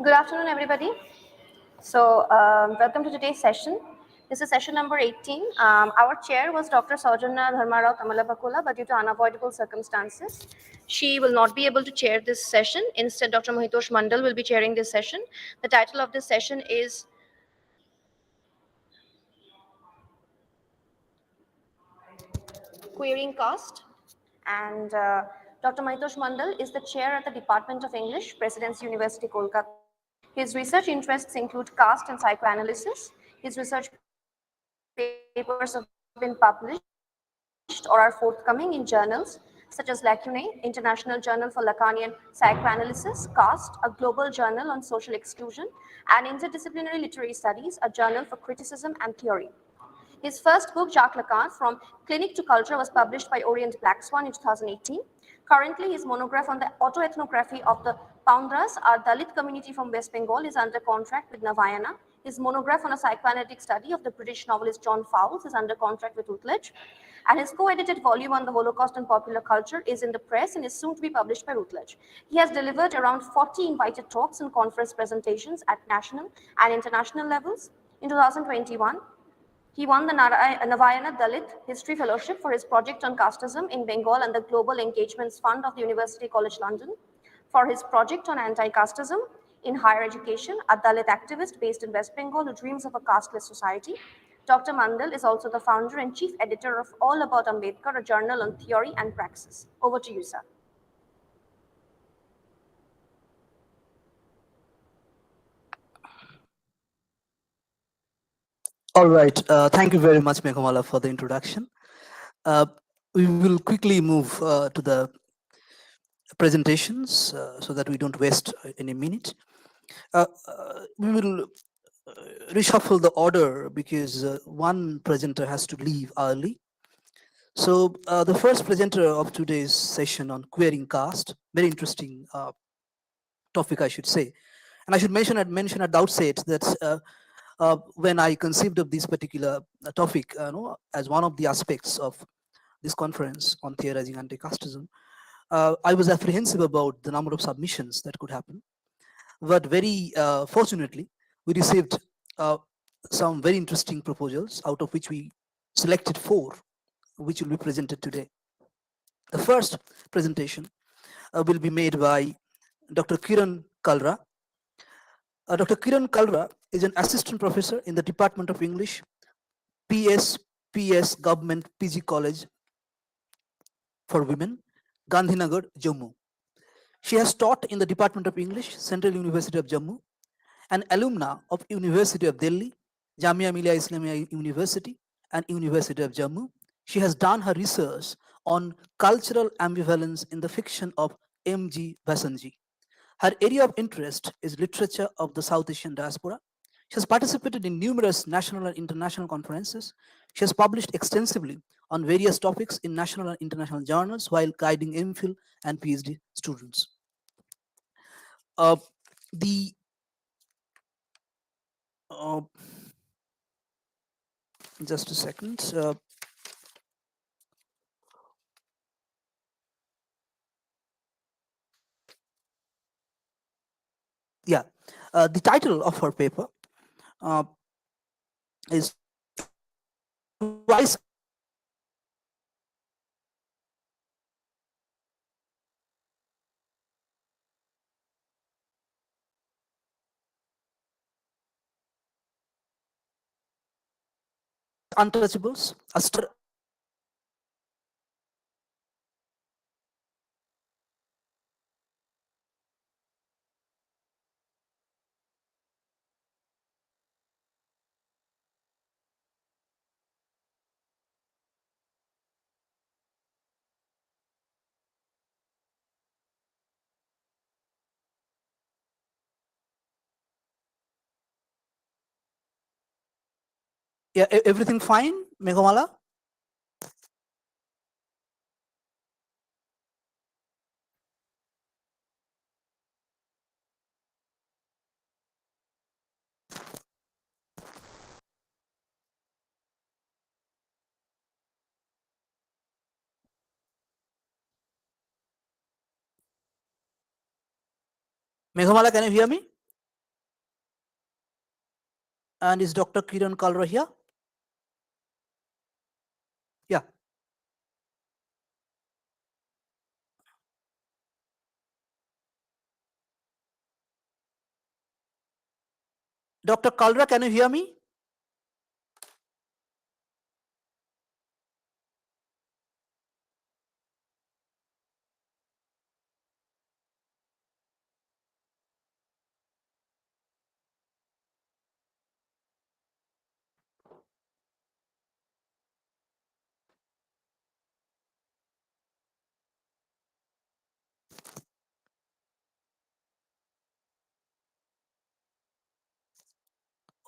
Good afternoon, everybody. So, welcome to today's session. This is session number 18. Our chair was Dr. Sowjanya Tamalapakula, but due to unavoidable circumstances, she will not be able to chair this session. Instead, Dr. Mohitosh Mandal will be chairing this session. The title of this session is Queering Caste. And Dr. Mohitosh Mandal is the chair at the Department of English, Presidency University, Kolkata. His research interests include caste and psychoanalysis. His research papers have been published or are forthcoming in journals such as Lacunae, International Journal for Lacanian Psychoanalysis, Caste, a global journal on social exclusion, and Interdisciplinary Literary Studies, a journal for criticism and theory. His first book, Jacques Lacan, From Clinic to Culture, was published by Orient Black Swan in 2018. Currently, his monograph on the autoethnography of the Paundras, a Dalit community from West Bengal, is under contract with Navayana. His monograph on a psychoanalytic study of the British novelist John Fowles is under contract with Routledge. And his co-edited volume on the Holocaust and popular culture is in the press and is soon to be published by Routledge. He has delivered around 40 invited talks and conference presentations at national and international levels. In 2021, he won the Navayana Dalit History Fellowship for his project on casteism in Bengal and the Global Engagements Fund of the University College London. For his project on anti-casteism in higher education, a Dalit activist based in West Bengal who dreams of a casteless society. Dr. Mandal is also the founder and chief editor of All About Ambedkar, a journal on theory and praxis. Over to you, sir. All right. Thank you very much, Meghamala, for the introduction. We will quickly move to the presentations so that we don't waste any minute. We will reshuffle the order because one presenter has to leave early. So the first presenter of today's session on queering caste, very interesting topic, I should say. And I should mention at the outset that when I conceived of this particular topic as one of the aspects of this conference on theorizing anti-casteism, I was apprehensive about the number of submissions that could happen. But very fortunately, we received some very interesting proposals, out of which we selected 4, which will be presented today. The first presentation will be made by Dr. Kiran Kalra. Dr. Kiran Kalra is an assistant professor in the Department of English, PS Government PG College for Women, Gandhinagar, Jammu. She has taught in the Department of English, Central University of Jammu, an alumna of University of Delhi, Jamia Millia Islamia University, and University of Jammu. She has done her research on cultural ambivalence in the fiction of M.G. Vasanji. Her area of interest is literature of the South Asian diaspora. She has participated in numerous national and international conferences. She has published extensively on various topics in national and international journals while guiding MPhil and PhD students. Uh, the uh, just a second. Yeah, the title of her paper uh, is Twice Untouchables, a yeah, everything fine, Meghamala? Meghamala, can you hear me? And is Dr. Kiran Kalra here? Yeah. Dr. Kalra, can you hear me?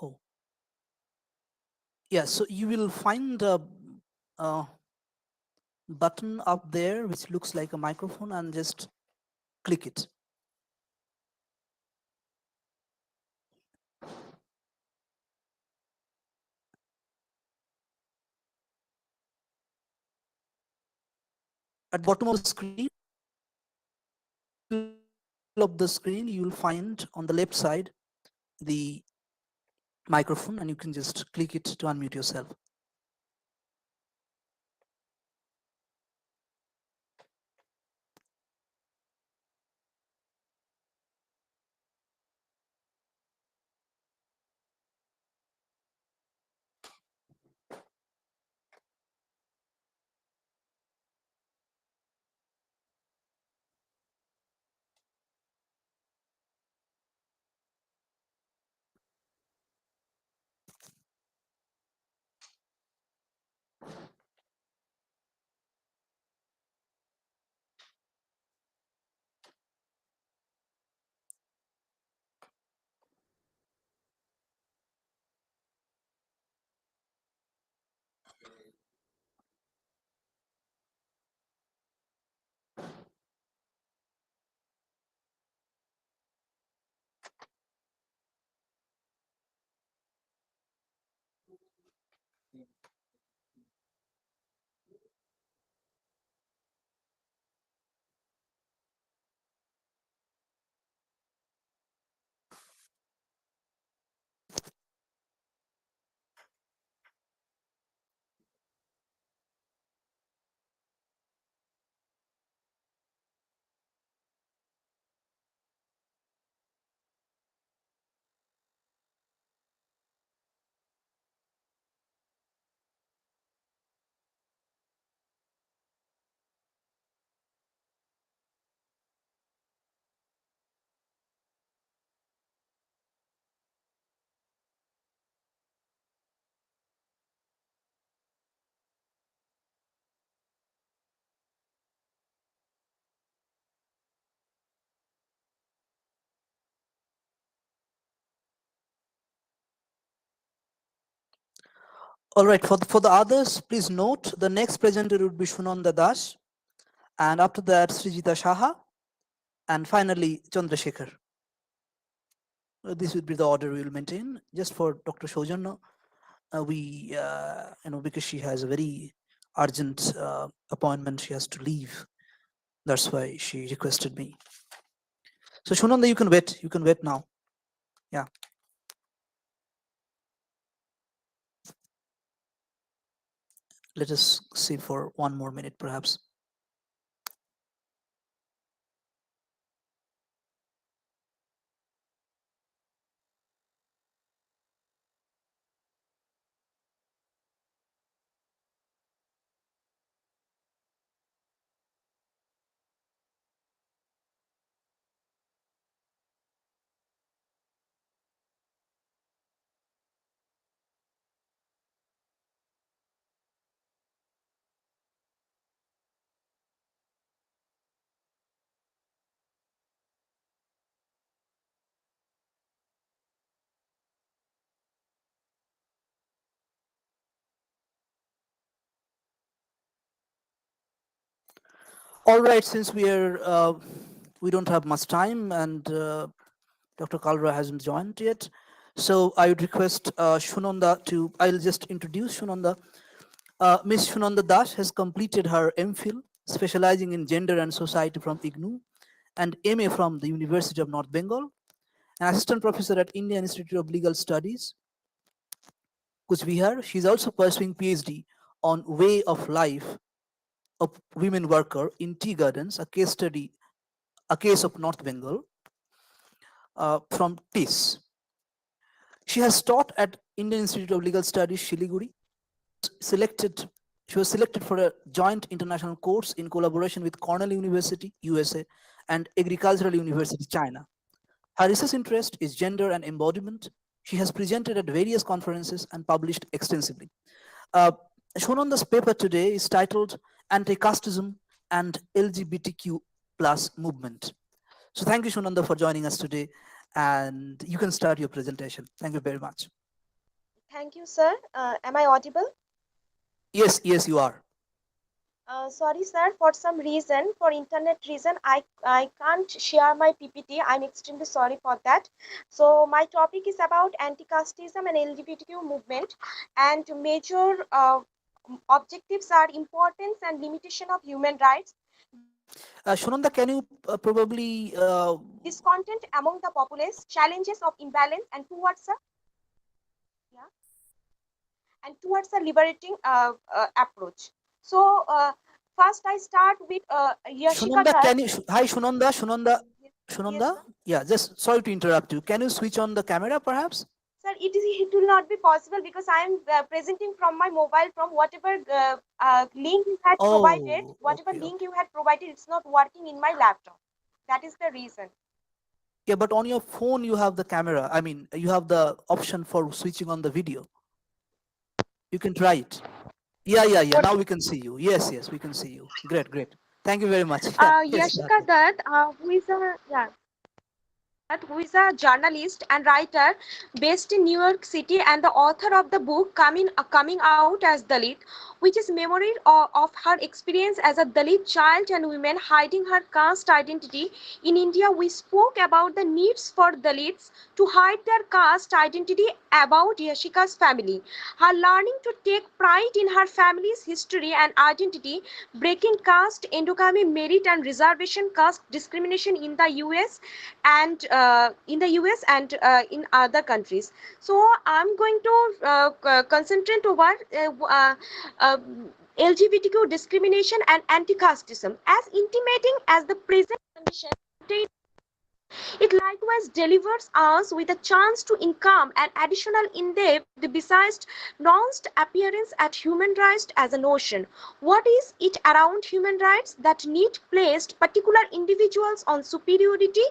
Oh, yeah. So you will find a button up there which looks like a microphone and just click it. At bottom of the screen, you will find on the left side the microphone, and you can just click it to unmute yourself. All right, for the others, please note the next presenter would be Sunanda Das, and after that, Srijita Saha, and finally, Chandrasekhar. This would be the order we will maintain. Just for Dr. Sowjanya, because she has a very urgent appointment, she has to leave. That's why she requested me. So Sunanda, you can wait. You can wait now. Yeah. Let us see for 1 more minute, perhaps. All right, since we don't have much time, and Dr. Kalra hasn't joined yet, so I would request Sunanda to. I'll just introduce Sunanda. Ms. Sunanda Das has completed her MPhil, specializing in gender and society from IGNOU, and MA from the University of North Bengal, an assistant professor at Indian Institute of Legal Studies, Kuch Bihar. She's also pursuing PhD on way of life of women worker in tea gardens, a case of North Bengal, from TIS. She has taught at Indian Institute of Legal Studies, Shiliguri. Selected, she was selected for a joint international course in collaboration with Cornell University, USA, and Agricultural University, China. Her research interest is gender and embodiment. She has presented at various conferences and published extensively. Uh, Shown on this paper today is titled Anti-casteism and LGBTQ plus movement. So thank you, Sunanda, for joining us today, and you can start your presentation. Thank you very much. Thank you, sir. Am I audible? Yes, yes, you are. Sorry, sir. For some reason, for internet reason, I can't share my PPT. I'm extremely sorry for that. So my topic is about anti-casteism and LGBTQ movement, and major objectives are importance and limitation of human rights. Sunanda, can you probably Discontent among the populace, challenges of imbalance, and towards a liberating approach. So first, I start with Yashika Sunanda, Dutt. can you? Hi, Sunanda. Yes, Sunanda. sir. Yeah, just sorry to interrupt you. Can you switch on the camera, perhaps? Sir, it will not be possible because I am presenting from my mobile from whatever link you had provided. Oh, Whatever okay, link okay. you had provided, it's not working in my laptop. That is the reason. Yeah, but on your phone you have the camera. I mean, you have the option for switching on the video. You can try it. Yeah, yeah, yeah. What? Now we can see you. Yes, yes, we can see you. Great, great. Thank you very much. Yeah, yes, start. Yashika Dutt, who is a journalist and writer based in New York City and the author of the book Coming Out as Dalit, which is memory of her experience as a Dalit child and woman hiding her caste identity. In India, we spoke about the needs for Dalits to hide their caste identity about Yashika's family. Her learning to take pride in her family's history and identity, breaking caste endogamy, merit and reservation caste discrimination in the US and in other countries. So I'm going to concentrate over uh, LGBTQ discrimination and anti-casteism as intimating as the present condition. It likewise delivers us with a chance to income an additional in-depth besides nuanced appearance at human rights as a notion. What is it around human rights that need placed particular individuals on superiority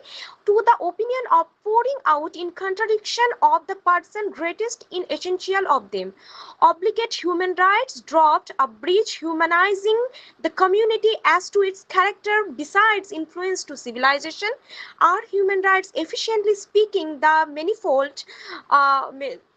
to the opinion of pouring out in contradiction of the person greatest in essential of them? Obligate human rights dropped a bridge humanizing the community as to its character besides influence to civilization. Are human rights efficiently speaking the manifold uh,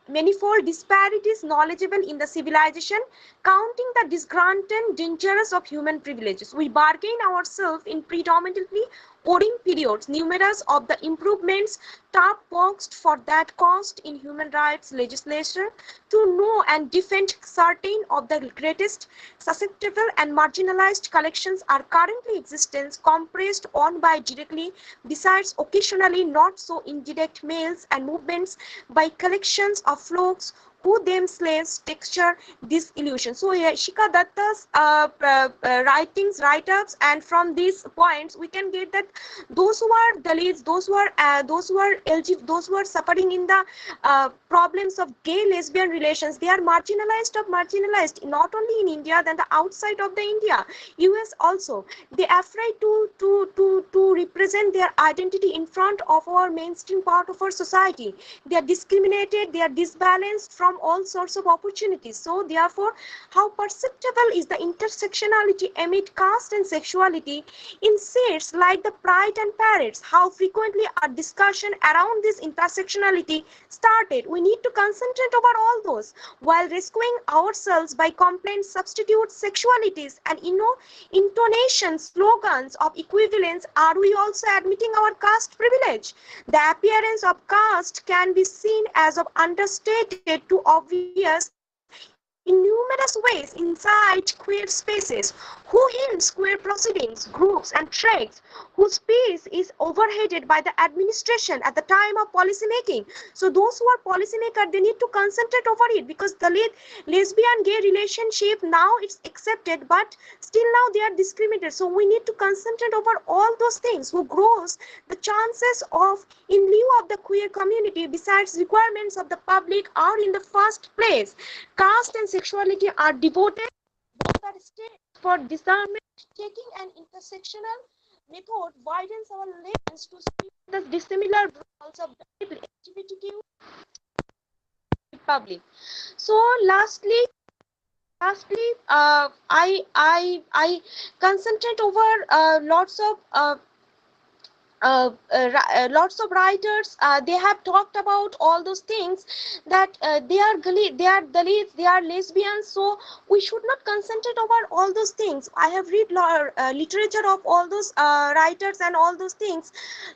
manifold disparities knowledgeable in the civilization, counting the disgruntled dangers of human privileges. We bargain ourselves in predominantly boring periods, numerous of the improvements top boxed for that cost in human rights legislation, to know and defend certain of the greatest susceptible and marginalized collections are currently existence, compressed on by directly, besides occasionally not so indirect mails and movements by collections of folks who themselves texture this illusion. So Shikha Datta's write-ups, and from these points we can get that those who are Dalits, those who are LGBT, those who are suffering in the problems of gay lesbian relations, they are marginalized not only in India than the outside of the India, US also. They are afraid to represent their identity in front of our mainstream part of our society. They are discriminated, they are disbalanced from all sorts of opportunities. So therefore, how perceptible is the intersectionality amid caste and sexuality in shades like the pride and parades? How frequently our discussion around this intersectionality started? We need to concentrate over all those while rescuing ourselves by complaints, substitutes, sexualities, and intonations, slogans of equivalence. Are we also admitting our caste privilege? The appearance of caste can be seen as of understated to obvious in numerous ways inside queer spaces. Who hints queer proceedings, groups, and trades whose peace is overheaded by the administration at the time of policy making? So those who are policymakers, they need to concentrate over it, because the lesbian gay relationship now it's accepted, but still now they are discriminated. So we need to concentrate over all those things who grows the chances of in lieu of the queer community besides requirements of the public are in the first place. Caste and sexuality are devoted both are states for discernment. Taking an intersectional method widens our lens to see the dissimilar roles of the LGBTQ public. So lastly, I concentrate over lots of writers. They have talked about all those things, that they are Dalits, they are lesbians. So we should not concentrate over all those things. I have read literature of all those writers and all those things,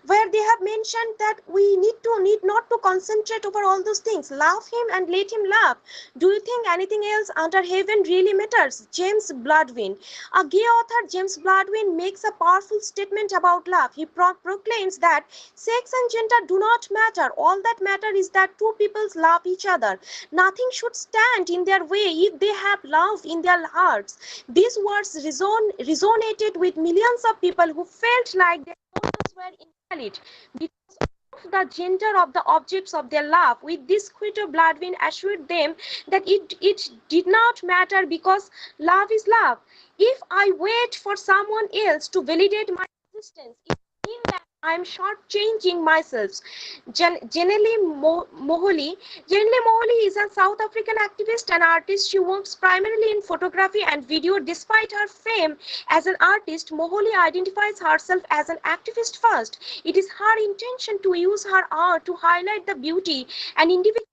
where they have mentioned that we need not to concentrate over all those things. Love him and let him love. Do you think anything else under heaven really matters? James Baldwin, a gay author, James Baldwin makes a powerful statement about love. He proclaims that sex and gender do not matter. All that matters is that two peoples love each other. Nothing should stand in their way if they have love in their hearts. These words resonated with millions of people who felt like their souls were invalid because of the gender of the objects of their love. With this quote, Baldwin assured them that it did not matter because love is love. If I wait for someone else to validate my existence, it means that I am shortchanging myself. Janelle Moholy is a South African activist and artist. She works primarily in photography and video. Despite her fame as an artist, Moholy identifies herself as an activist first. It is her intention to use her art to highlight the beauty and individuality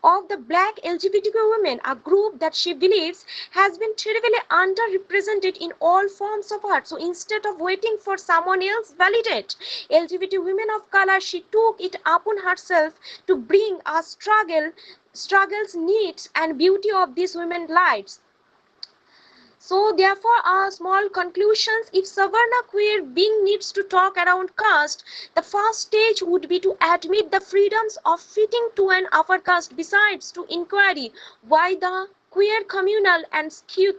of the Black LGBTQ women, a group that she believes has been terribly underrepresented in all forms of art. So instead of waiting for someone else validate LGBT women of color, she took it upon herself to bring a struggles, needs, and beauty of these women's lives. So therefore, our small conclusions: if Savarna queer being needs to talk around caste, the first stage would be to admit the freedoms of fitting to an upper caste, besides to inquiry why the queer communal and queer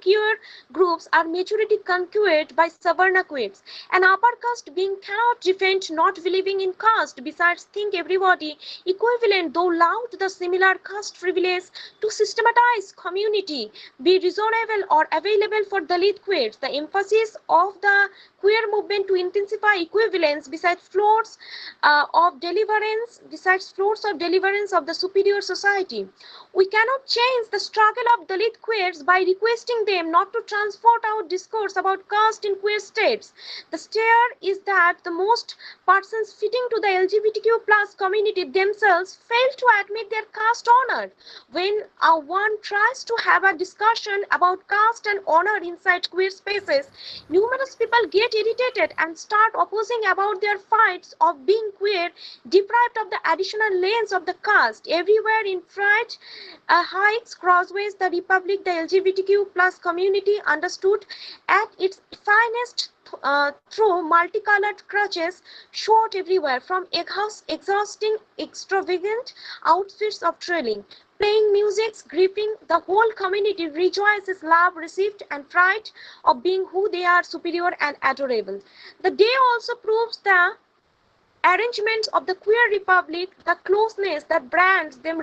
groups are majority conquered by Savarna queers. An upper caste being cannot defend not believing in caste, besides think everybody equivalent, though loud the similar caste privilege to systematize community be reasonable or available for Dalit queers. The emphasis of the queer movement to intensify equivalence besides floors of deliverance of the superior society. We cannot change the struggle of Dalit queers by requesting them not to transport our discourse about caste in queer states. The stare is that the most persons fitting to the LGBTQ plus community themselves fail to admit their caste honor. When one tries to have a discussion about caste and honor inside queer spaces, numerous people get irritated and start opposing about their fights of being queer, deprived of the additional lanes of the caste. Everywhere in fright, heights, crossways, the republic, the LGBTQ plus community understood at its finest through multicolored crutches shot everywhere from exhausting extravagant outfits of trailing, playing music, gripping the whole community rejoices love received and pride of being who they are, superior and adorable. The day also proves the arrangements of the queer republic, the closeness that brands them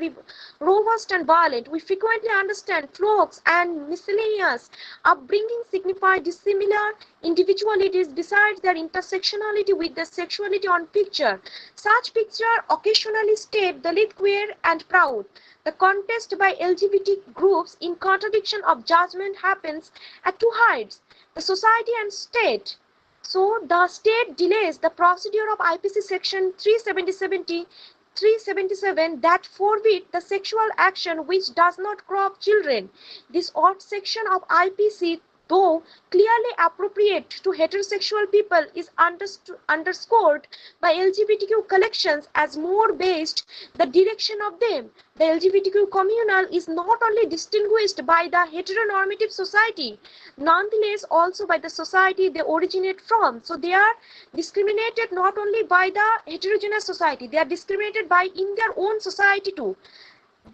robust and violent. We frequently understand cloaks and miscellaneous upbringing signify dissimilar individualities besides their intersectionality with the sexuality on picture. Such picture occasionally state Dalit, queer and proud. The contest by LGBT groups in contradiction of judgment happens at two heights, the society and state. So the state delays the procedure of IPC section 377 that forbid the sexual action which does not crop children. This odd section of IPC, though clearly appropriate to heterosexual people, is underscored by LGBTQ collections as more based the direction of them. The LGBTQ communal is not only distinguished by the heteronormative society, nonetheless also by the society they originate from. So they are discriminated not only by the heterogeneous society, they are discriminated by in their own society too.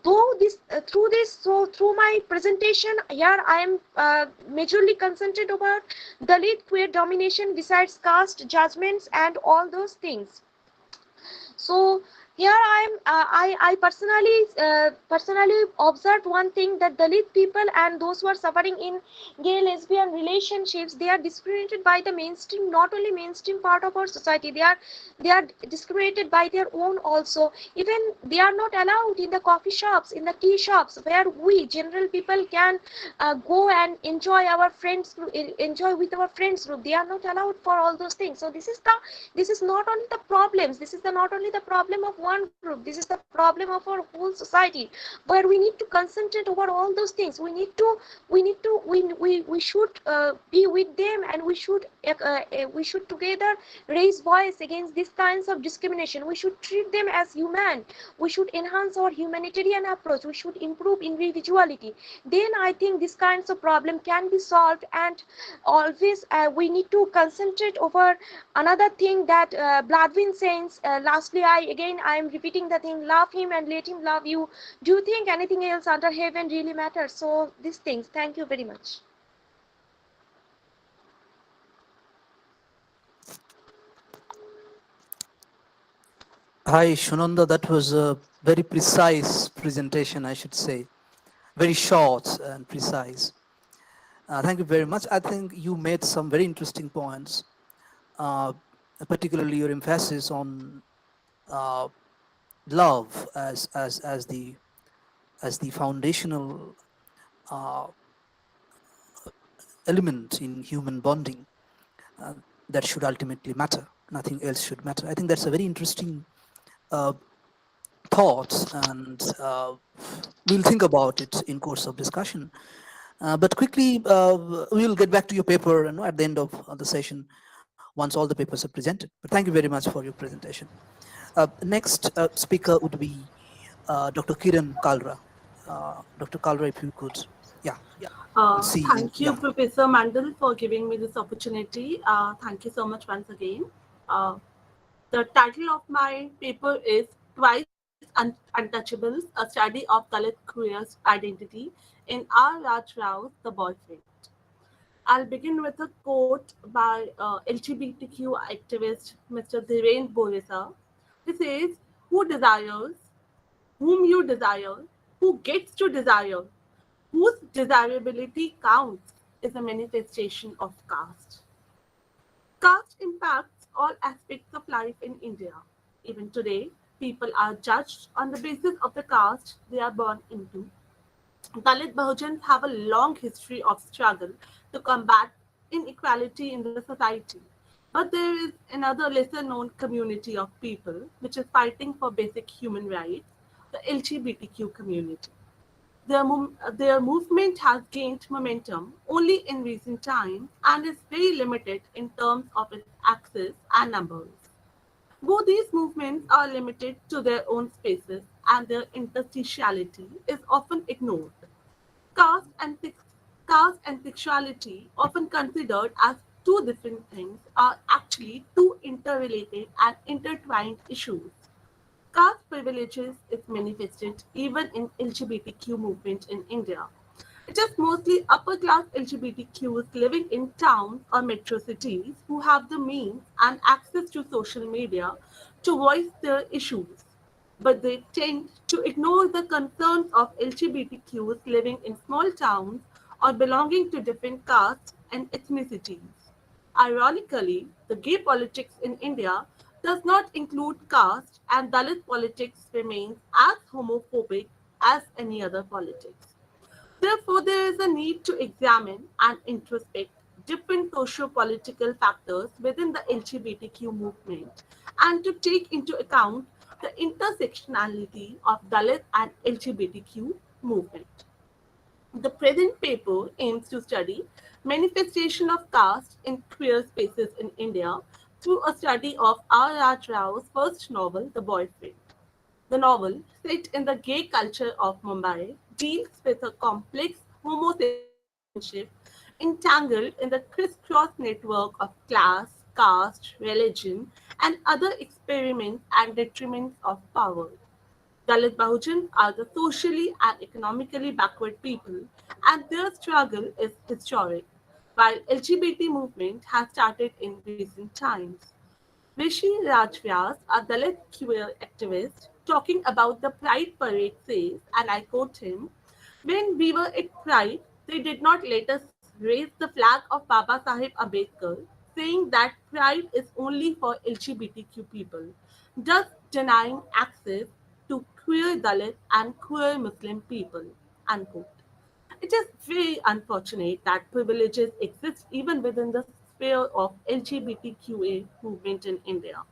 Though this through my presentation here I am majorly concentrated about Dalit queer domination besides caste judgments and all those things. So here I personally observed one thing, that Dalit people and those who are suffering in gay lesbian relationships, they are discriminated by the mainstream, not only mainstream part of our society, they are discriminated by their own also. Even they are not allowed in the coffee shops, in the tea shops where we general people can go and enjoy our friends enjoy with our friends group. They are not allowed for all those things. So this is not only the problems, this is not only the problem of one group, this is the problem of our whole society, where we need to concentrate over all those things. We should be with them, and we should together raise voice against these kinds of discrimination. We should treat them as human. We should enhance our humanitarian approach. We should improve individuality. Then I think these kinds of problem can be solved. And always we need to concentrate over another thing that Bladwin says. Lastly, I am repeating the thing: love him and let him love you. Do you think anything else under heaven really matters? So these things. Thank you very much. Hi, Sunanda. That was a very precise presentation, I should say. Very short and precise. Thank you very much. I think you made some very interesting points, particularly your emphasis on love as the foundational element in human bonding that should ultimately matter. Nothing else should matter. I think that's a very interesting thought, and we'll think about it in course of discussion. But quickly, we'll get back to your paper at the end of the session once all the papers are presented. But thank you very much for your presentation. Next speaker would be Dr. Kiran Kalra. Dr. Kalra, if you could, yeah. See, Thank you, yeah. Professor Mandal, for giving me this opportunity. Thank you so much once again. The title of my paper is Twice Untouchables, a study of Dalit queer identity in R. Raj Rao's The Boyfriend. I'll begin with a quote by LGBTQ activist Mr. Dhiren Borisa. He says, "Who desires, whom you desire, who gets to desire, whose desirability counts, is a manifestation of caste." Caste impacts all aspects of life in India. Even today, people are judged on the basis of the caste they are born into. Dalit Bahujans have a long history of struggle to combat inequality in the society. But there is another lesser known community of people which is fighting for basic human rights, the LGBTQ community. Their movement has gained momentum only in recent times and is very limited in terms of its access and numbers. Both these movements are limited to their own spaces and their interstitiality is often ignored. Caste and, caste and sexuality, often considered as two different things, are actually two interrelated and intertwined issues. Caste privileges is manifested even in LGBTQ movement in India. It is mostly upper class LGBTQs living in towns or metro cities who have the means and access to social media to voice their issues. But they tend to ignore the concerns of LGBTQs living in small towns or belonging to different castes and ethnicities. Ironically, the gay politics in India does not include caste, and Dalit politics remains as homophobic as any other politics. Therefore, there is a need to examine and introspect different socio-political factors within the LGBTQ movement and to take into account the intersectionality of Dalit and LGBTQ movement. The present paper aims to study manifestation of caste in queer spaces in India through a study of R. Raj Rao's first novel, The Boyfriend. The novel, set in the gay culture of Mumbai, deals with a complex homosexual relationship entangled in the crisscross network of class, caste, religion, and other experiments and detriments of power. Dalit Bahujans are the socially and economically backward people, and their struggle is historic, while LGBT movement has started in recent times. Rishi Rajvyas, a Dalit queer activist, talking about the Pride parade says, and I quote him, when we were at Pride, they did not let us raise the flag of Babasaheb Ambedkar, saying that Pride is only for LGBTQ people, thus denying access to queer Dalit and queer Muslim people. Unquote. It is very unfortunate that privileges exist even within the sphere of LGBTQA movement in India.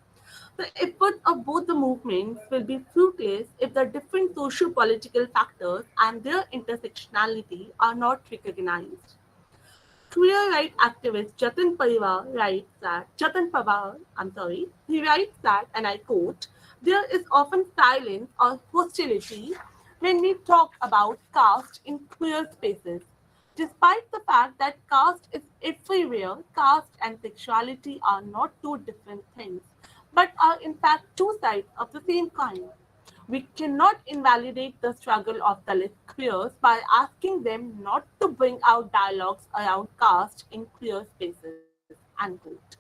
The effort of both the movements will be fruitless if the different socio-political factors and their intersectionality are not recognized. Queer rights activist Jatan Pawar, he writes that, and I quote, there is often silence or hostility when we talk about caste in queer spaces. Despite the fact that caste is everywhere, caste and sexuality are not two different things, but are in fact two sides of the same coin. We cannot invalidate the struggle of Dalit queers by asking them not to bring out dialogues around caste in queer spaces. Unquote.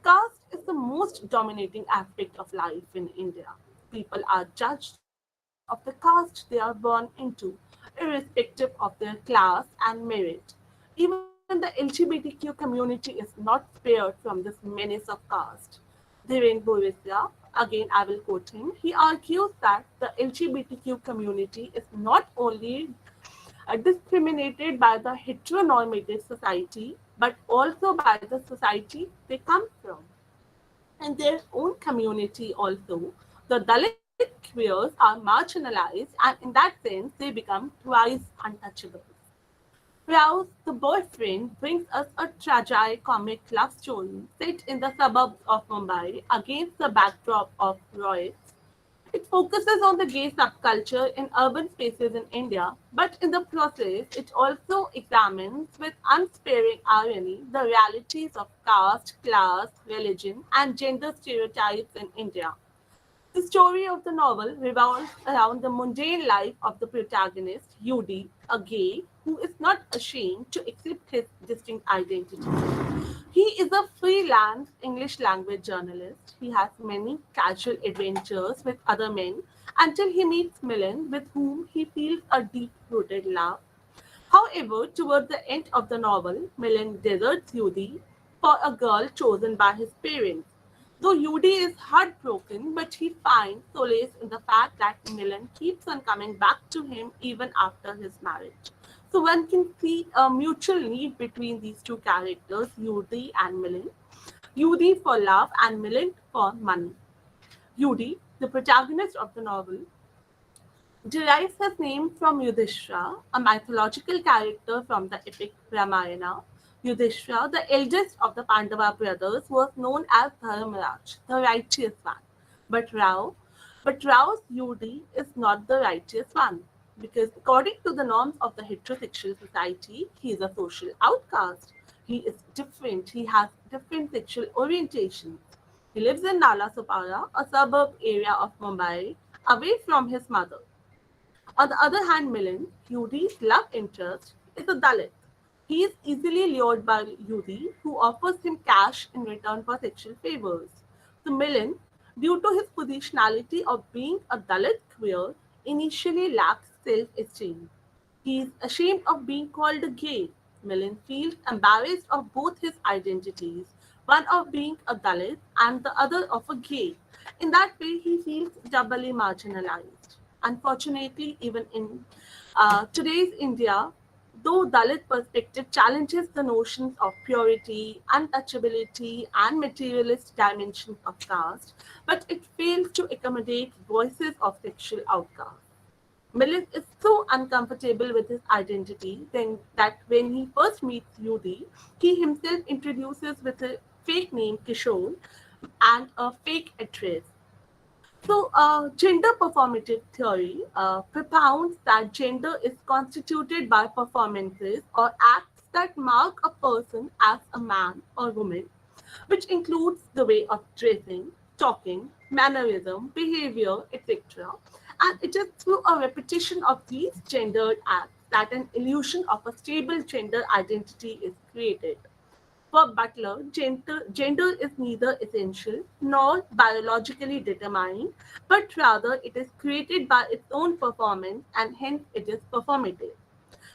Caste is the most dominating aspect of life in India. People are judged on the basis of the caste they are born into, irrespective of their class and merit. Even the LGBTQ community is not spared from this menace of caste. Dhiren Borisya, again I will quote him, he argues that the LGBTQ community is not only discriminated by the heteronormative society, but also by the society they come from. In their own community also, the Dalit queers are marginalized and in that sense they become twice untouchable. Rouse, the boyfriend, brings us a tragic comic love story set in the suburbs of Mumbai against the backdrop of riots. It focuses on the gay subculture in urban spaces in India, but in the process, it also examines with unsparing irony the realities of caste, class, religion, and gender stereotypes in India. The story of the novel revolves around the mundane life of the protagonist, Yudi, a gay who is not ashamed to accept his distinct identity. He is a freelance English language journalist. He has many casual adventures with other men until he meets Milan, with whom he feels a deep rooted love. However, toward the end of the novel, Milan deserts Yudi for a girl chosen by his parents. Though UD is heartbroken, but he finds solace in the fact that Milan keeps on coming back to him even after his marriage. So one can see a mutual need between these two characters, UD and Milan. UD for love and Milan for money. UD, the protagonist of the novel, derives his name from Yudhishthira, a mythological character from the epic Ramayana. Yudhishthira, the eldest of the Pandava brothers, was known as Dharmaraj, the righteous one. But Rao, but Rao's Yudi is not the righteous one, because according to the norms of the heterosexual society, he is a social outcast. He is different. He has different sexual orientations. He lives in Nalasopara, a suburb area of Mumbai, away from his mother. On the other hand, Milan, Yudi's love interest, is a Dalit. He is easily lured by Yudi, who offers him cash in return for sexual favors. So Milan, due to his positionality of being a Dalit queer, initially lacks self-esteem. He is ashamed of being called a gay. Milan feels embarrassed of both his identities, one of being a Dalit and the other of a gay. In that way, he feels doubly marginalized. Unfortunately, even in today's India, though Dalit perspective challenges the notions of purity, untouchability, and materialist dimensions of caste, but it fails to accommodate voices of sexual outcasts. Milan is so uncomfortable with his identity that when he first meets Yudi, he himself introduces with a fake name Kishore and a fake address. So, gender performative theory propounds that gender is constituted by performances or acts that mark a person as a man or woman, which includes the way of dressing, talking, mannerism, behavior, etc. And it is through a repetition of these gendered acts that an illusion of a stable gender identity is created. For Butler, gender is neither essential nor biologically determined, but rather it is created by its own performance and hence it is performative.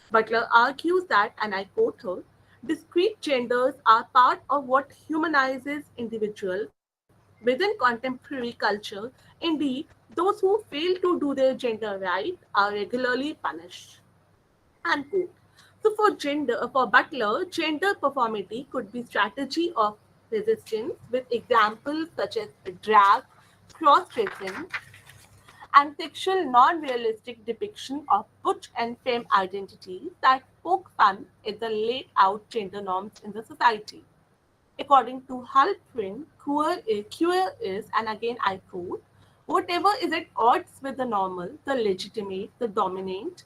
Butler argues that, and I quote her, discrete genders are part of what humanizes individuals within contemporary culture. Indeed, those who fail to do their gender right are regularly punished. Unquote. So for Butler, gender performity could be strategy of resistance with examples such as drag, cross-dressing, and sexual non-realistic depiction of butch and femme identities that poke fun at the laid out gender norms in the society. According to Halprin, queer is, and again I quote, whatever is at odds with the normal, the legitimate, the dominant.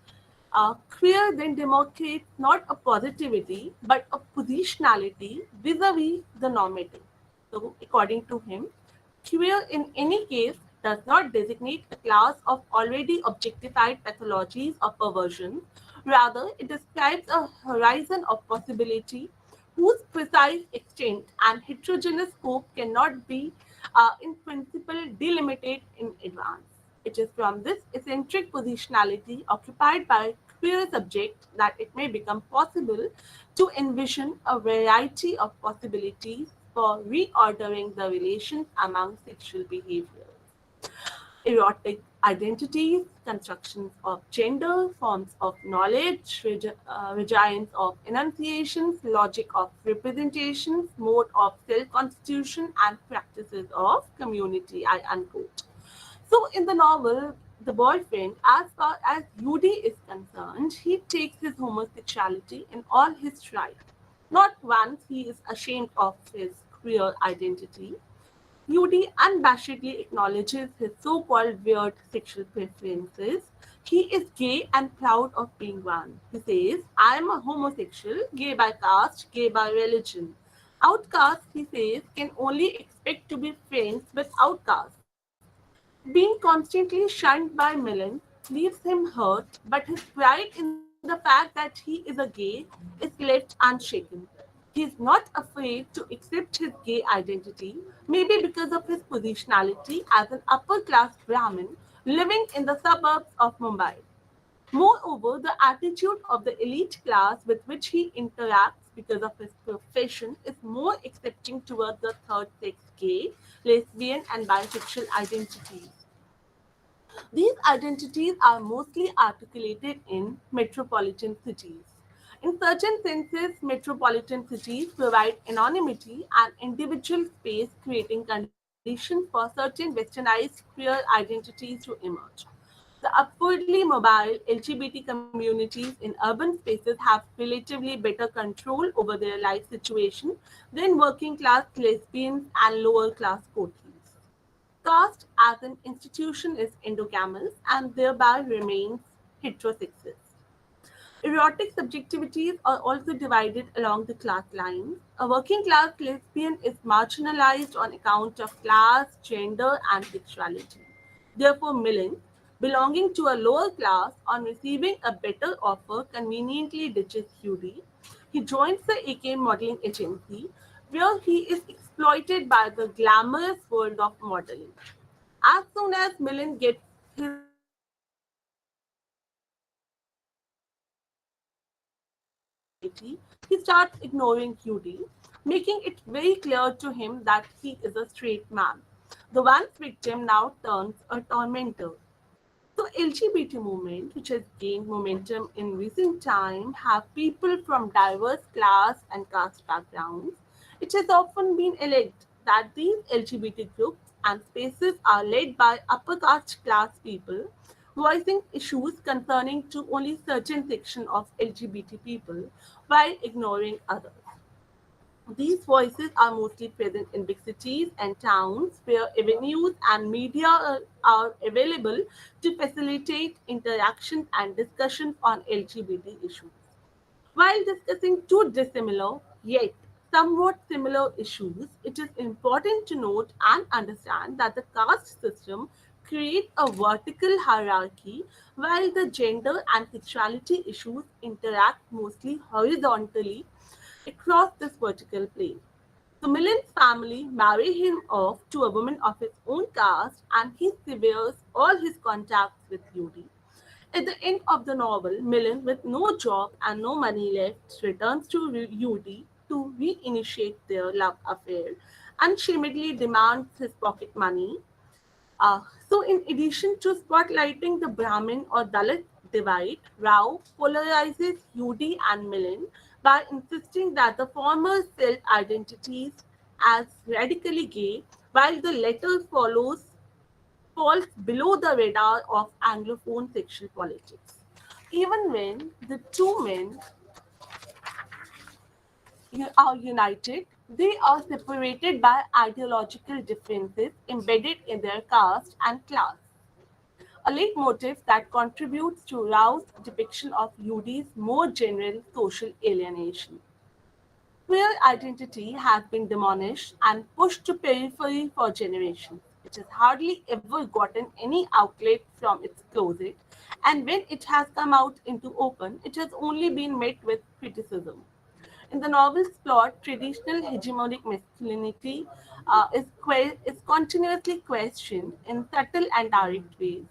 Queer then demarcates not a positivity but a positionality vis-a-vis the normative. So, according to him, queer in any case does not designate a class of already objectified pathologies or perversions. Rather, it describes a horizon of possibility whose precise extent and heterogeneous scope cannot be, in principle, delimited in advance. It is from this eccentric positionality occupied by queer subjects that it may become possible to envision a variety of possibilities for reordering the relations among sexual behaviors. Erotic identities, constructions of gender, forms of knowledge, regimens of enunciations, logic of representations, mode of self-constitution, and practices of community, I unquote. So in the novel, the boyfriend, as far as Yudi is concerned, he takes his homosexuality in all his stride. Not once he is ashamed of his queer identity. Yudi unabashedly acknowledges his so-called weird sexual preferences. He is gay and proud of being one. He says, I am a homosexual, gay by caste, gay by religion. Outcasts, he says, can only expect to be friends with outcasts. Being constantly shunned by Milan leaves him hurt, but his pride in the fact that he is a gay is left unshaken. He is not afraid to accept his gay identity, maybe because of his positionality as an upper class Brahmin living in the suburbs of Mumbai. Moreover, the attitude of the elite class with which he interacts because of his profession, is more accepting towards the third sex gay, lesbian, and bisexual identities. These identities are mostly articulated in metropolitan cities. In certain senses, metropolitan cities provide anonymity and individual space, creating conditions for certain westernized queer identities to emerge. The upwardly mobile LGBT communities in urban spaces have relatively better control over their life situation than working class lesbians and lower class coteries. Caste as an institution is endogamous and thereby remains heterosexist. Erotic subjectivities are also divided along the class lines. A working class lesbian is marginalized on account of class, gender, and sexuality. Therefore, Millen, belonging to a lower class, on receiving a better offer, conveniently ditches UD. He joins the AK modeling agency, where he is exploited by the glamorous world of modeling. As soon as Millen gets his society, he starts ignoring Judy, making it very clear to him that he is a straight man. The once victim now turns a tormentor. So LGBT movement, which has gained momentum in recent time, have people from diverse class and caste backgrounds. It has often been alleged that these LGBT groups and spaces are led by upper caste class people, voicing issues concerning to only certain section of LGBT people while ignoring others. These voices are mostly present in big cities and towns where avenues and media are available to facilitate interactions and discussions on LGBT issues. While discussing two dissimilar yet somewhat similar issues, it is important to note and understand that the caste system creates a vertical hierarchy while the gender and sexuality issues interact mostly horizontally across this vertical plane. So Milan's family marry him off to a woman of his own caste and he severs all his contacts with Yuri. At the end of the novel, Milan, with no job and no money left, returns to Yuri to reinitiate their love affair and timidly demands his pocket money. So, in addition to spotlighting the Brahmin or Dalit divide, Rao polarizes UD and Milan by insisting that the former self identities as radically gay, while the latter falls below the radar of Anglophone sexual politics. Even when the two men are united, they are separated by ideological differences embedded in their caste and class. A leitmotif that contributes to Rao's depiction of UD's more general social alienation. Queer identity has been demolished and pushed to periphery for generations. It has hardly ever gotten any outlet from its closet, and when it has come out into open, it has only been met with criticism. In the novel's plot, traditional hegemonic masculinity is continuously questioned in subtle and direct ways.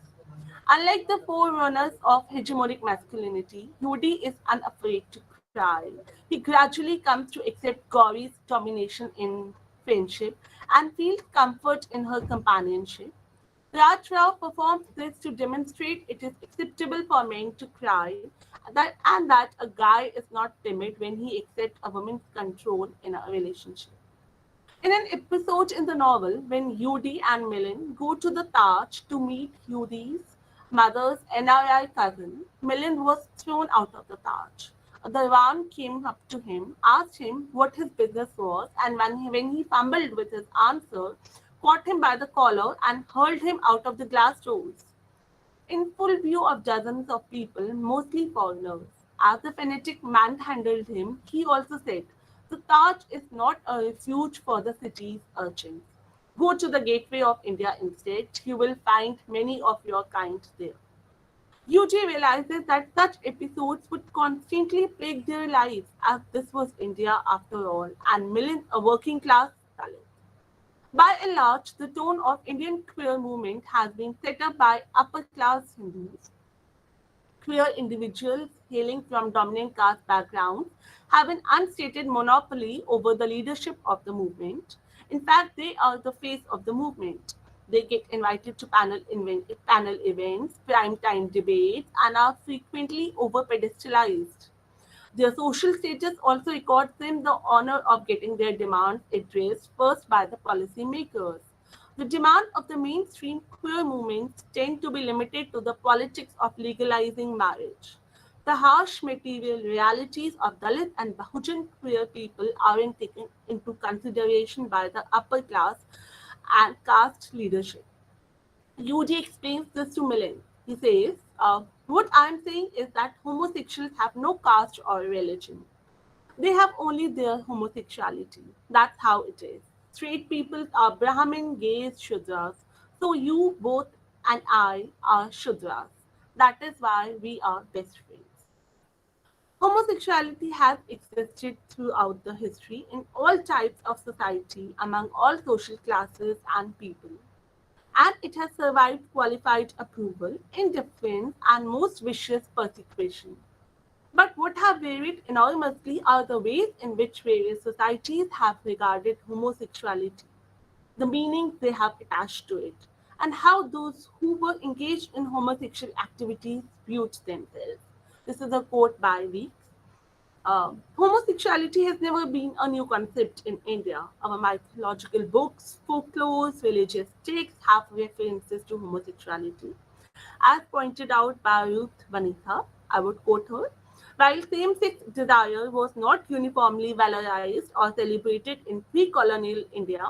Unlike the forerunners of hegemonic masculinity, Yudi is unafraid to cry. He gradually comes to accept Gauri's domination in friendship and feels comfort in her companionship. Raj Rao performs this to demonstrate it is acceptable for men to cry and that a guy is not timid when he accepts a woman's control in a relationship. In an episode in the novel, when Yudi and Milan go to the Taj to meet Yudi's mother's NRI cousin, Milan was thrown out of the Taj. The Diwan came up to him, asked him what his business was, and when he fumbled with his answer, caught him by the collar and hurled him out of the glass doors in full view of dozens of people, mostly foreigners. As the fanatic manhandled him, he also said, "The Taj is not a refuge for the city's urchins. Go to the gateway of India instead. You will find many of your kind there." UJ realizes that such episodes would constantly plague their lives, as this was India after all, and millions of working class Dalits. By and large, the tone of Indian queer movement has been set up by upper class Hindus. queer individuals hailing from dominant caste backgrounds have an unstated monopoly over the leadership of the movement. In fact, they are the face of the movement. They get invited to panel events, primetime debates, and are frequently over pedestalized. Their social status also accords them the honor of getting their demands addressed first by the policymakers. The demand of the mainstream queer movements tend to be limited to the politics of legalizing marriage. The harsh material realities of Dalit and Bahujan queer people aren't taken into consideration by the upper class and caste leadership. UD explains this to Millen. He says, what I'm saying is that homosexuals have no caste or religion. They have only their homosexuality. That's how it is. Straight people are Brahmin, gays, Shudras. So you both and I are Shudras. That is why we are best friends. Homosexuality has existed throughout the history in all types of society, among all social classes and people, and it has survived qualified approval, indifference, and most vicious persecution. But what have varied enormously are the ways in which various societies have regarded homosexuality, the meanings they have attached to it, and how those who were engaged in homosexual activities viewed themselves. This is a quote by Weeks. Homosexuality has never been a new concept in India. Our mythological books, folklores, religious texts have references to homosexuality. As pointed out by Ruth Vanitha, I would quote her, while same-sex desire was not uniformly valorized or celebrated in pre-colonial India,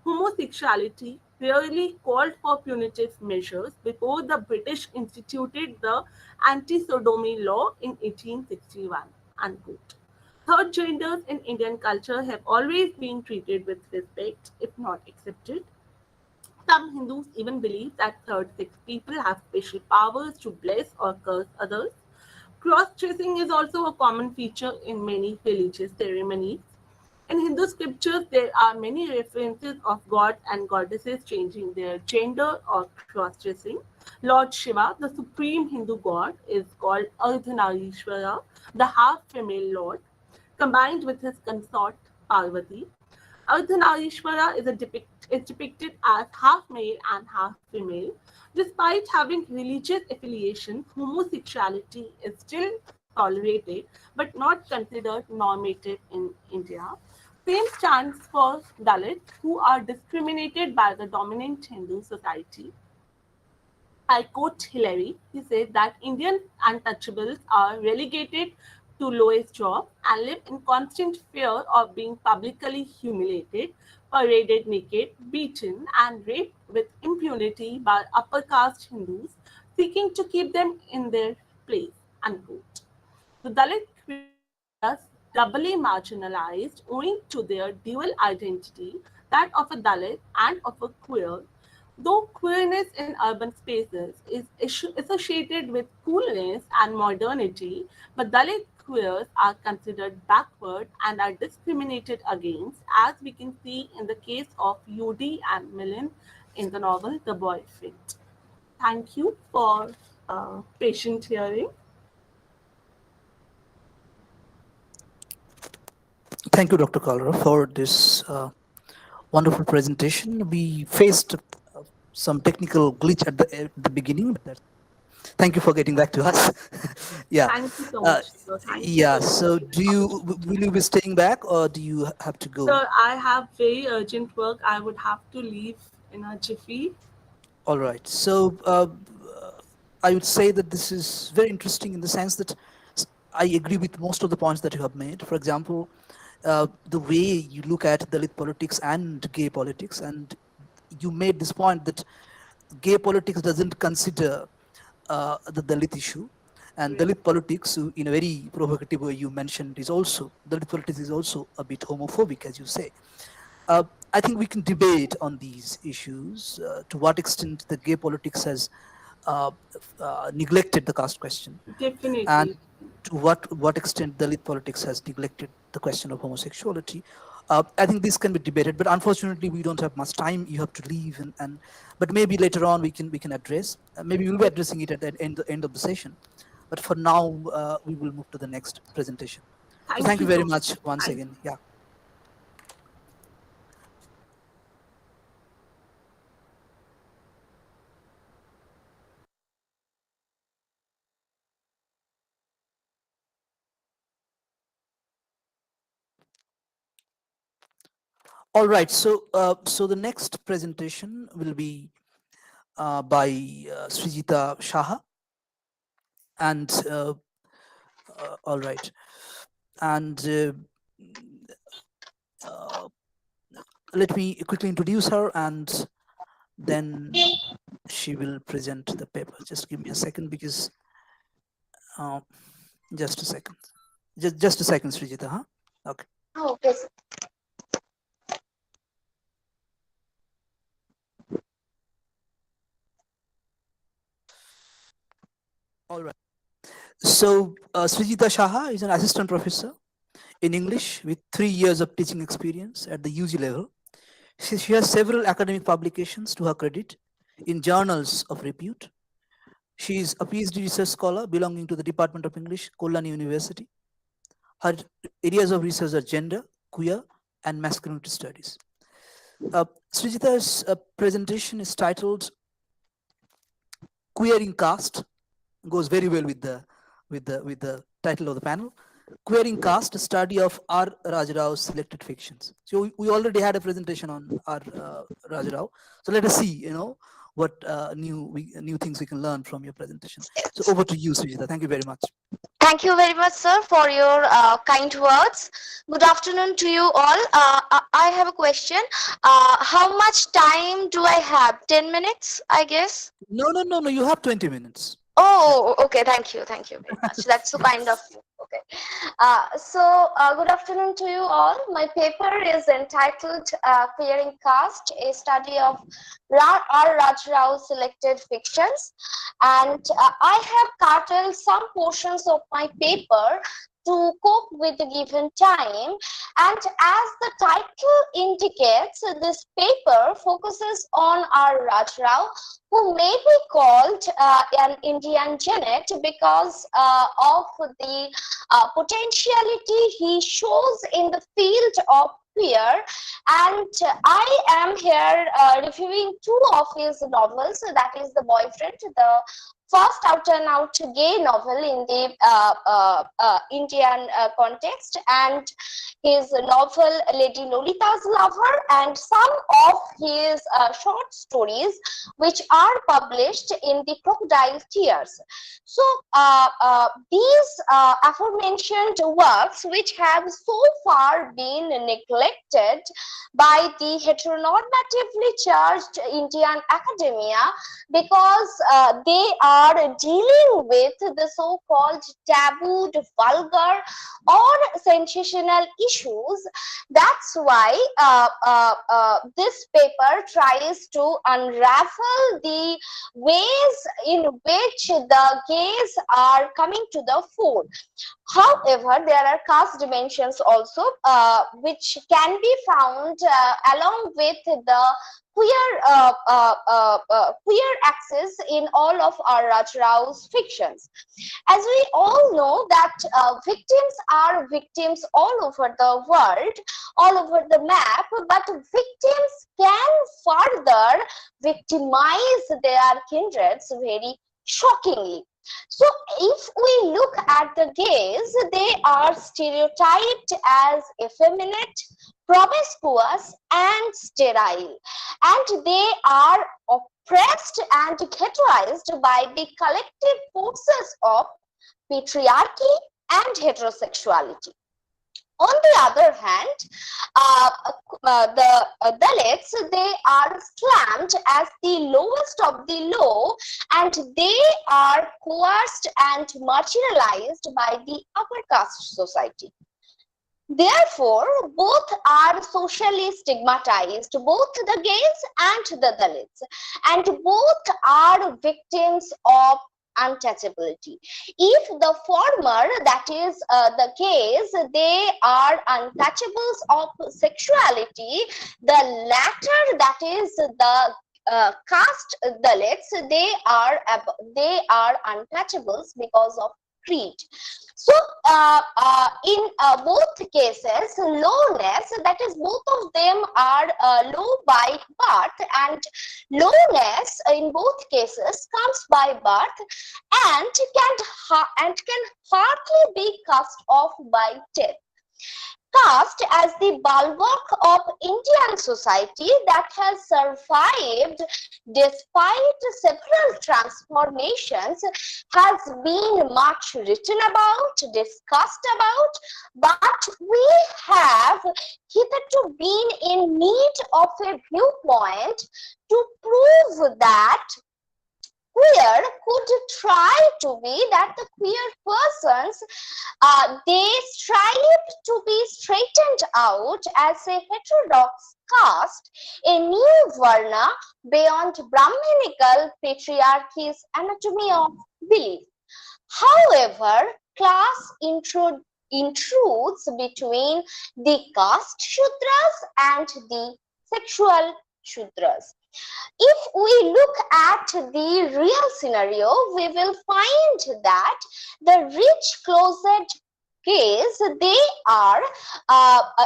homosexuality rarely called for punitive measures before the British instituted the anti-sodomy law in 1861. Unquote. Third genders in Indian culture have always been treated with respect, if not accepted. Some Hindus even believe that third sex people have special powers to bless or curse others. Cross dressing is also a common feature in many religious ceremonies. In Hindu scriptures, there are many references of gods and goddesses changing their gender or cross dressing. Lord Shiva, the supreme Hindu god, is called Ardhanarishwara, the half female lord, combined with his consort Parvati. Ardhanarishwara is depicted as half male and half female. Despite having religious affiliation, homosexuality is still tolerated but not considered normative in India. Same stands for Dalits, who are discriminated by the dominant Hindu society. I quote Hillary. He said that Indian untouchables are relegated to lowest job and live in constant fear of being publicly humiliated, paraded naked, beaten, and raped with impunity by upper caste Hindus seeking to keep them in their place. Unquote. The Dalit queers are thus doubly marginalized owing to their dual identity, that of a Dalit and of a queer. Though queerness in urban spaces is associated with coolness and modernity, but Dalit queers are considered backward and are discriminated against, as we can see in the case of UD and Millen in the novel The Boyfriend. Thank you for patient hearing. Thank you, Dr. Kalra, for this wonderful presentation. We faced some technical glitch at the beginning, but thank you for getting back to us. Yeah. Thank you so Uh, much, sir. Thank you yeah. so much So, for this opportunity. will you be staying back, or do you have to go? Sir, I have very urgent work. I would have to leave in a jiffy. All right. So, I would say that this is very interesting in the sense that I agree with most of the points that you have made. For example, the way you look at Dalit politics and gay politics, and you made this point that gay politics doesn't consider the Dalit issue, and Right. Dalit politics, in a very provocative way, you mentioned, is also Dalit politics is also a bit homophobic, as you say. Uh, I think we can debate on these issues to what extent the gay politics has uh, neglected the caste question, and Definitely. to what extent Dalit politics has neglected the question of homosexuality. I think this can be debated, but unfortunately we don't have much time. You have to leave, but maybe later on we can address. Maybe we'll be addressing it at the end of the session. But for now, we will move to the next presentation. So thank you very much once again. Yeah. All right. So the next presentation will be by Srijita Saha. And all right. And let me quickly introduce her, and then she will present the paper. Just give me a second, because just a second. Just a second, Srijita, huh? Okay. Okay. All right. So Srijita Saha is an assistant professor in English with 3 years of teaching experience at the UG level. She has several academic publications to her credit in journals of repute. She is a PhD research scholar belonging to the Department of English, Kolani University. Her areas of research are gender, queer, and masculinity studies. Srijita's presentation is titled "Queering Caste." Goes very well with the title of the panel. Queering Caste, a study of R. Rajarau's selected fictions. So we already had a presentation on R. Rajarau. So let us see, what new things we can learn from your presentation. So over to you, Srijita. Thank you very much. Thank you very much, sir, for your kind words. Good afternoon to you all. I have a question. How much time do I have? 10 minutes, I guess? No. You have 20 minutes. Oh, okay. Thank you very much. That's so kind of you. Okay. Good afternoon to you all. My paper is entitled Queering Caste, a study of R. Rajarau's selected fictions. And I have carteled some portions of my paper to cope with the given time. And as the title indicates, this paper focuses on R. Rajarau, who may be called an Indian Janet because of the potentiality he shows in the field of queer. And I am here reviewing 2 of his novels, that is The Boyfriend, the first out and out gay novel in the Indian context, and his novel Lady Lolita's Lover, and some of his short stories which are published in the Crocodile Tears. So these aforementioned works, which have so far been neglected by the heteronormatively charged Indian academia, because they are dealing with the so-called tabooed, vulgar, or sensational issues. That's why this paper tries to unravel the ways in which the gays are coming to the fore. However, there are caste dimensions also, which can be found along with the queer axis in all of R. Rajarau's fictions. As we all know that victims are victims all over the world, all over the map, but victims can further victimize their kindreds very shockingly. So if we look at the gays, they are stereotyped as effeminate, promiscuous, and sterile, and they are oppressed and ghettoized by the collective forces of patriarchy and heterosexuality. On the other hand, the Dalits, they are slammed as the lowest of the low, and they are coerced and marginalized by the upper caste society. Therefore, both are socially stigmatized, both the gays and the Dalits, and both are victims of untouchability. If the former, that is the gays, they are untouchables of sexuality, the latter, that is the caste Dalits, they are untouchables because of creed. So in both cases, lowness, that is both of them are low by birth, and lowness in both cases comes by birth and can hardly be cast off by death. Caste as the bulwark of Indian society that has survived despite several transformations has been much written about, discussed about, but we have hitherto been in need of a viewpoint to prove that queer could try to be, that the queer persons, they strive to be straightened out as a heterodox caste, a new varna beyond Brahminical patriarchy's anatomy of belief. However, class intrudes between the caste Shudras and the sexual Shudras. If we look at the real scenario, we will find that the rich closet gays, they are,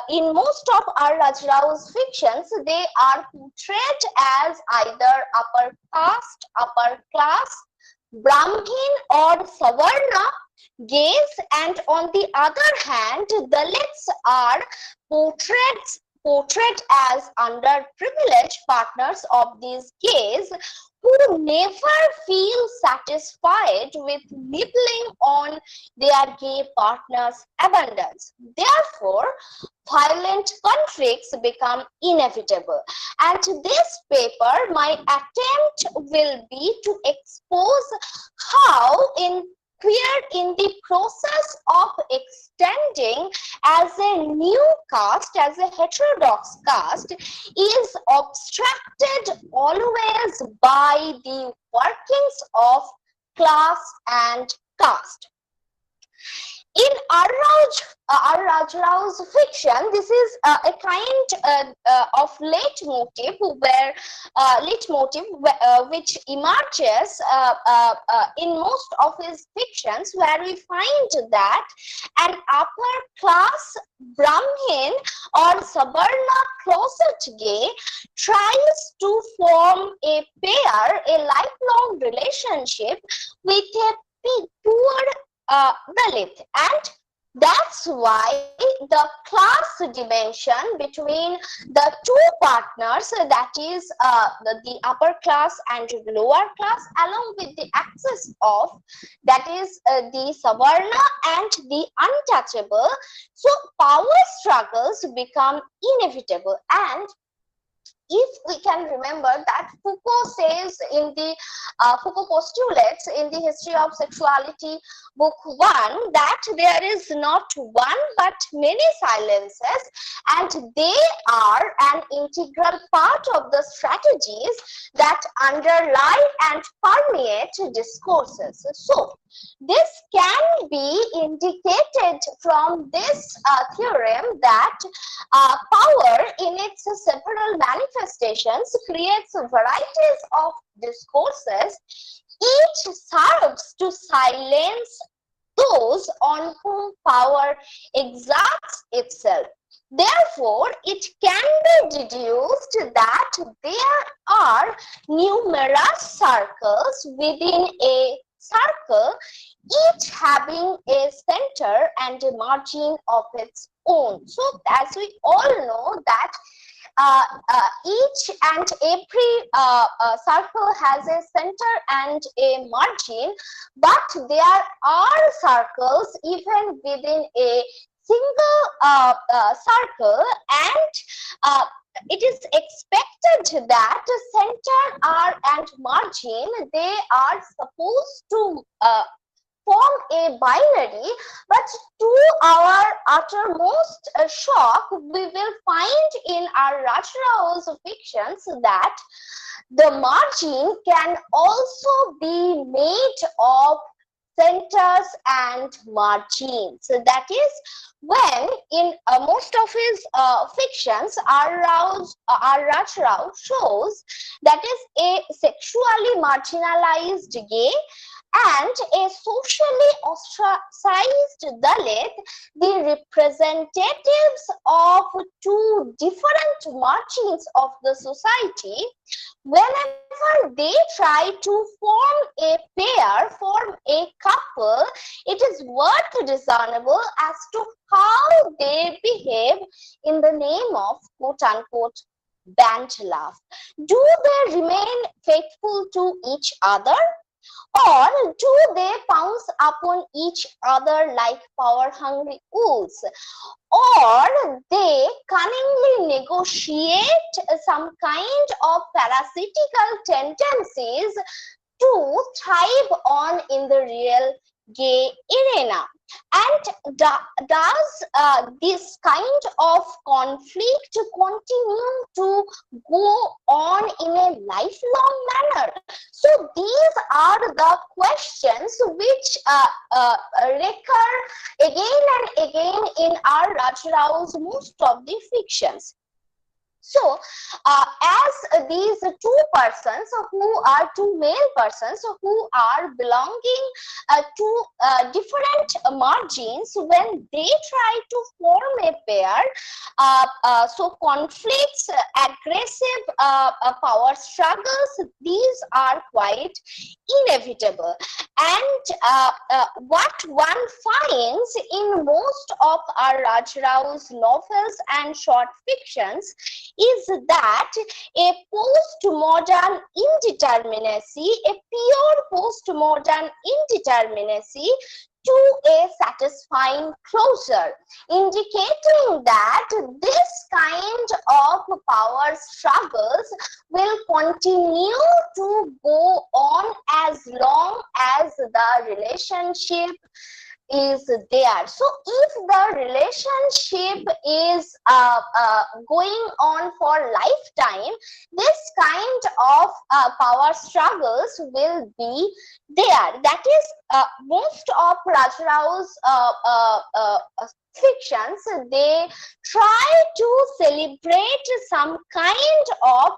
in most of our Rajrao's fictions, they are portrayed as either upper caste, upper class, Brahmin or Savarna gays, and on the other hand, Dalits are portrayed as underprivileged partners of these gays who never feel satisfied with nibbling on their gay partner's abundance. Therefore, violent conflicts become inevitable. And this paper, my attempt will be to expose how queer in the process of extending as a new caste, as a heterodox caste, is obstructed always by the workings of class and caste. In Rajrao's fiction, this is a kind of leitmotif which emerges in most of his fictions, where we find that an upper class Brahmin or Savarna closet gay tries to form a pair, a lifelong relationship with a poor Dalit, and that's why the class dimension between the two partners, that is the upper class and lower class, along with the axis of, that is the Savarna and the untouchable, so power struggles become inevitable. And if we can remember that Foucault says in the Foucault postulates in the History of Sexuality book 1 that there is not one but many silences, and they are an integral part of the strategies that underlie and permeate discourses. So this can be indicated from this theorem that power in its several manifestations creates varieties of discourses. Each serves to silence those on whom power exerts itself. Therefore, it can be deduced that there are numerous circles within a circle, each having a center and a margin of its own. So, as we all know that each and every circle has a center and a margin, but there are circles even within a single circle, and it is expected that center and margin, they are supposed to form a binary, but to our uttermost shock, we will find in our Rajrao's fictions that the margin can also be made of centers and margins. So that is when in most of his fictions, Rajrao shows that is a sexually marginalized gay and a socially ostracized Dalit, the representatives of two different margins of the society, whenever they try to form a pair, form a couple, it is worth discernible as to how they behave in the name of quote-unquote band love. Do they remain faithful to each other, or do they pounce upon each other like power-hungry wolves, or they cunningly negotiate some kind of parasitical tendencies to thrive on in the real gay arena? And does this kind of conflict continue to go on in a lifelong manner? So these are the questions which recur again and again in our Rajrao's most of the fictions. So, as these two persons who are two male persons who are belonging to different margins, when they try to form a pair, so conflicts, aggressive power struggles, these are quite inevitable. And what one finds in most of our Rajrao's novels and short fictions is that a postmodern indeterminacy, a pure postmodern indeterminacy to a satisfying closure, indicating that this kind of power struggles will continue to go on as long as the relationship is there. So if the relationship is going on for lifetime, this kind of power struggles will be there. That is most of Rajrao's fictions, they try to celebrate some kind of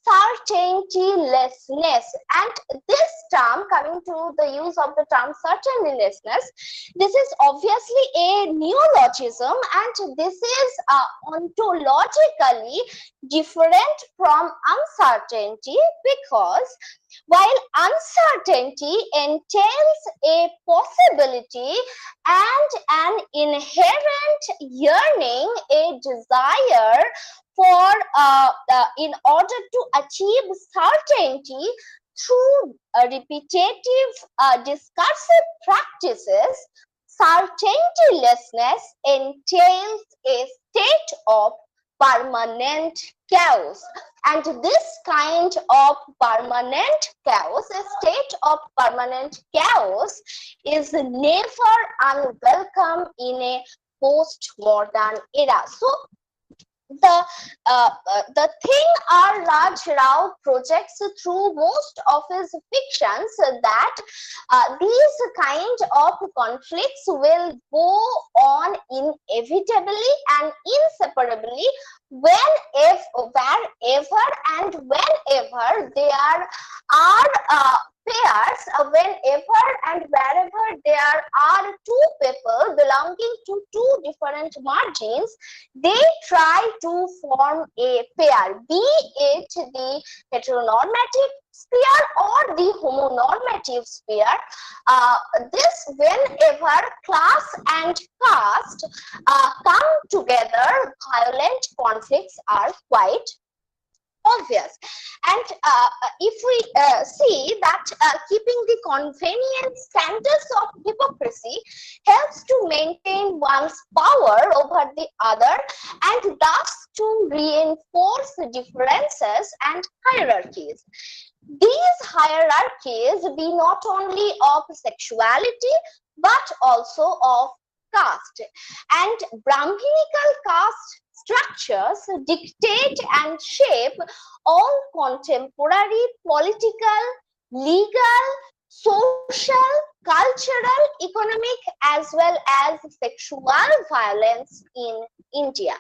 certaintylessness, and this term, coming to the use of the term certaintylessness, this is obviously a neologism, and this is ontologically different from uncertainty, because while uncertainty entails a possibility and an inherent yearning, a desire for in order to achieve certainty through repetitive discursive practices, certaintylessness entails a state of permanent chaos. And this kind of permanent chaos, a state of permanent chaos, is never unwelcome in a postmodern era. So the thing R. Raj Rao projects through most of his fictions, that these kind of conflicts will go on inevitably and inseparably wherever and whenever there are pairs, whenever and wherever there are two people belonging to two different margins, they try to form a pair, be it the heteronormative sphere or the homonormative sphere. This, whenever class and caste come together, violent conflicts are quite obvious. And if we see that keeping the convenient standards of hypocrisy helps to maintain one's power over the other, and thus to reinforce the differences and hierarchies. These hierarchies be not only of sexuality but also of caste, and Brahminical caste structures dictate and shape all contemporary political, legal, social, cultural, economic, as well as sexual violence in India.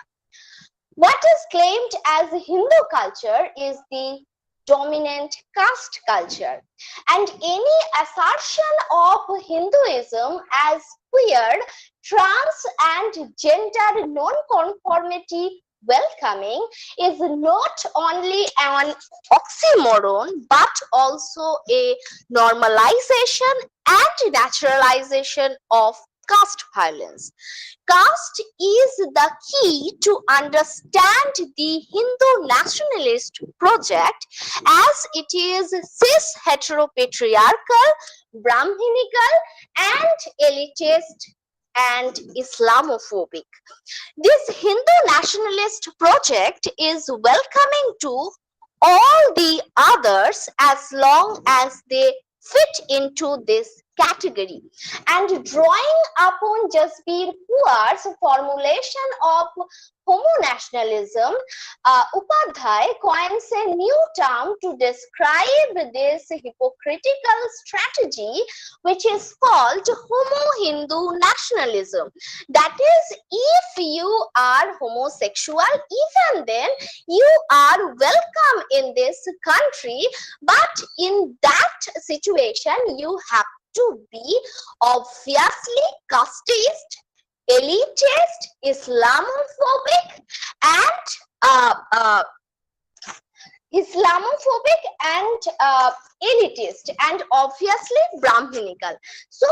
What is claimed as Hindu culture is the dominant caste culture. And any assertion of Hinduism as queer, trans and gender non-conformity welcoming is not only an oxymoron but also a normalization and naturalization of caste violence. Caste is the key to understand the Hindu nationalist project, as it is cis heteropatriarchal, Brahminical and elitist and Islamophobic. This Hindu nationalist project is welcoming to all the others as long as they fit into this category. And drawing upon Jasbir Puar's formulation of homo-nationalism, Upadhyay coins a new term to describe this hypocritical strategy, which is called homo-Hindu nationalism. That is, if you are homosexual, even then you are welcome in this country, but in that situation you have to be obviously casteist, elitist, Islamophobic, and elitist, and obviously Brahminical. So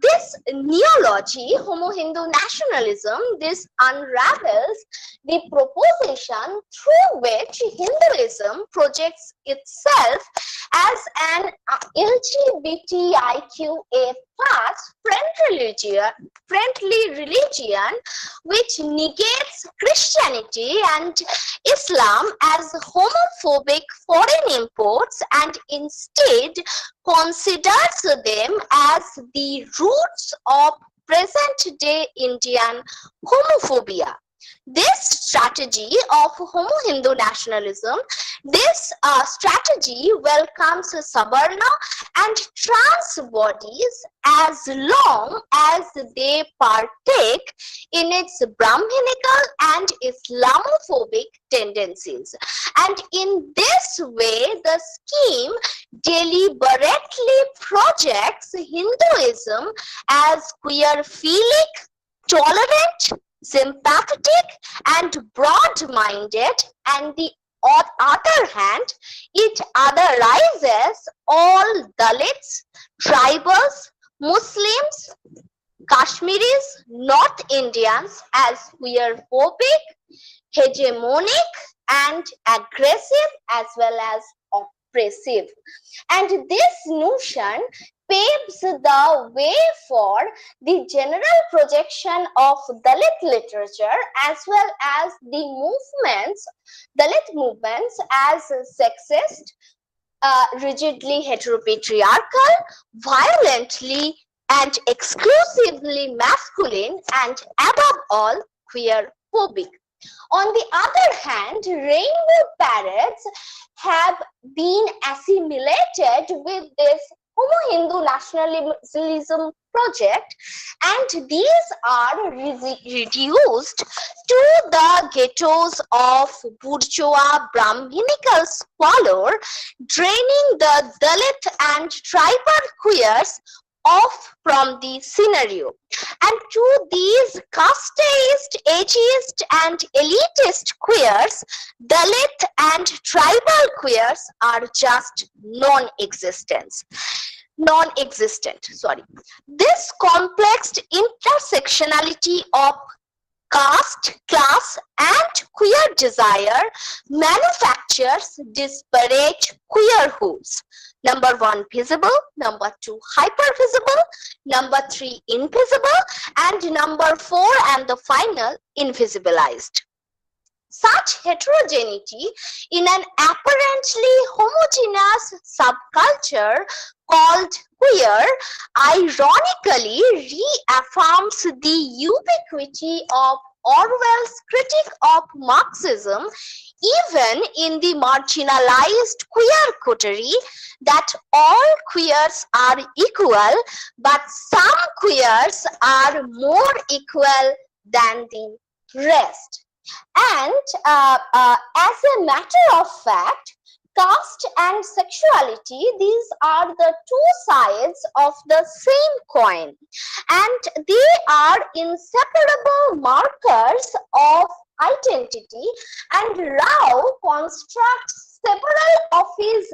this neology, homo-Hindu nationalism, this unravels the proposition through which Hinduism projects itself as an LGBTIQA+ friendly religion, which negates Christianity and Islam as homophobic foreign imports and instead considers them as the roots of present-day Indian homophobia. This strategy of homo-Hindu nationalism, this strategy welcomes Savarna and trans bodies as long as they partake in its Brahminical and Islamophobic tendencies. And in this way, the scheme deliberately projects Hinduism as queer-philic, tolerant, sympathetic and broad-minded, and the other hand, it otherizes all Dalits, tribals, Muslims, Kashmiris, North Indians as queer-phobic, hegemonic and aggressive as well as oppressive. And this notion paves the way for the general projection of Dalit literature as well as the movements, Dalit movements, as sexist, rigidly heteropatriarchal, violently and exclusively masculine, and above all queer-phobic. On the other hand, rainbow parades have been assimilated with this homo-Hindu nationalism project, and these are reduced to the ghettos of bourgeois Brahminical squalor, draining the Dalit and tribal queers off from the scenario. And to these casteist, ageist and elitist queers, Dalit and tribal queers are just non-existent. This complex intersectionality of caste, class and queer desire manufactures disparate queerhoods. Number 1, visible. Number 2, hypervisible. Number 3, invisible. And number 4 and the final, invisibilized. Such heterogeneity in an apparently homogeneous subculture called queer ironically reaffirms the ubiquity of Orwell's critique of Marxism even in the marginalized queer coterie, that all queers are equal, but some queers are more equal than the rest. And as a matter of fact, Caste and sexuality, these are the two sides of the same coin, and they are inseparable markers of identity, and Rao constructs several of his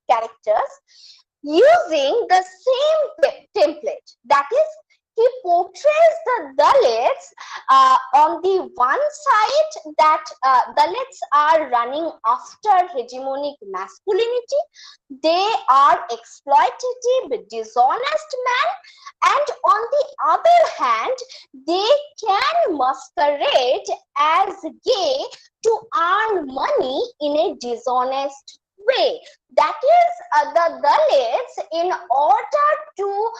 characters using the same template. That is, he portrays the Dalits on the one side, that Dalits are running after hegemonic masculinity, they are exploitative, dishonest men, and on the other hand, they can masquerade as gay to earn money in a dishonest way. That is, the Dalits, in order to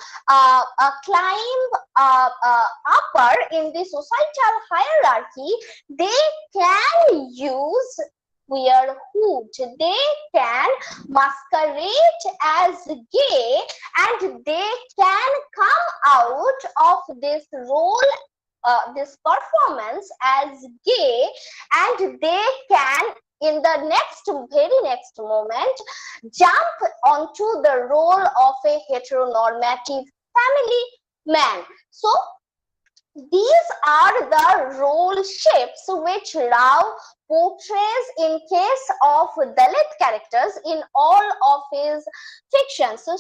climb upper in the societal hierarchy, they can use queerhood, they can masquerade as gay, and they can come out of this role, this performance as gay, and they can, in the very next moment, jump onto the role of a heteronormative family man. So these are the role shifts which Rao portrays in case of Dalit characters in all of his fictions. So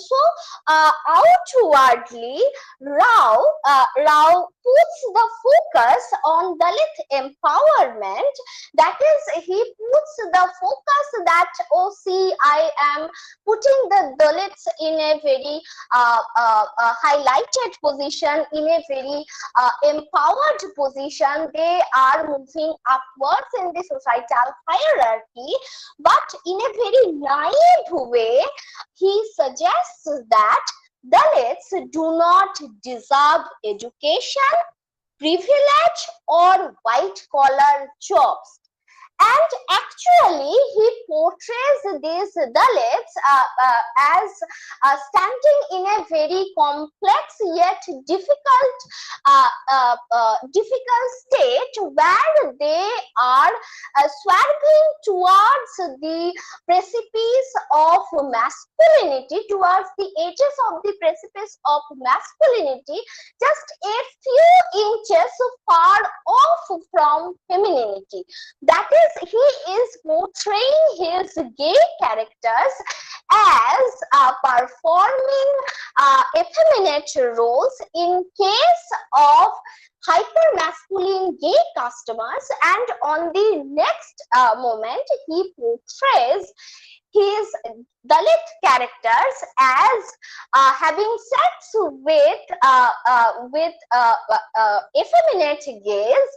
outwardly, Rao puts the focus on Dalit empowerment. That is, he puts the focus that, oh, see, I am putting the Dalits in a very highlighted position, in a very empowered position. They are moving upwards in the societal hierarchy, but in a very naive way, he suggests that Dalits do not deserve education, privilege, or white-collar jobs. And actually, he portrays these Dalits as standing in a very complex yet difficult state, where they are swerving towards the precipice of masculinity, towards the edges of the precipice of masculinity, just a few inches far off from femininity. That is, he is portraying his gay characters as performing effeminate roles in case of hyper-masculine gay customers, and on the next moment, he portrays his Dalit characters as having sex with effeminate gays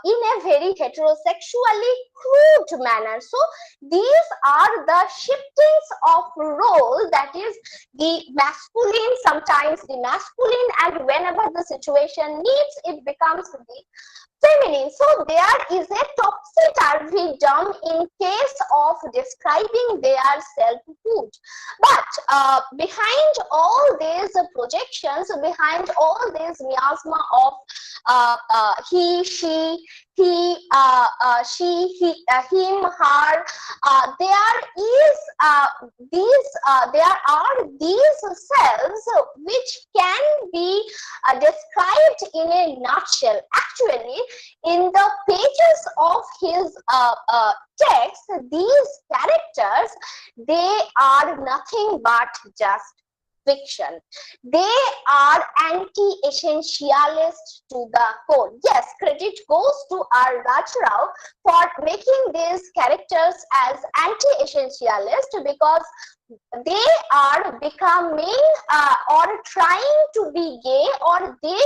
in a very heterosexually crude manner. So these are the shiftings of role, that is, the masculine, sometimes the masculine, and whenever the situation needs, it becomes the feminine. So there is a topsy-turvydom in case of describing their selfhood. But behind all these projections, behind all this miasma of he, she, him, her, there are these selves which can be described in a nutshell. Actually, in the pages of his text, these characters, they are nothing but just fiction. They are anti-essentialist to the core. Yes, credit goes to R. Rajrao for making these characters as anti-essentialist, because they are becoming or trying to be gay, or they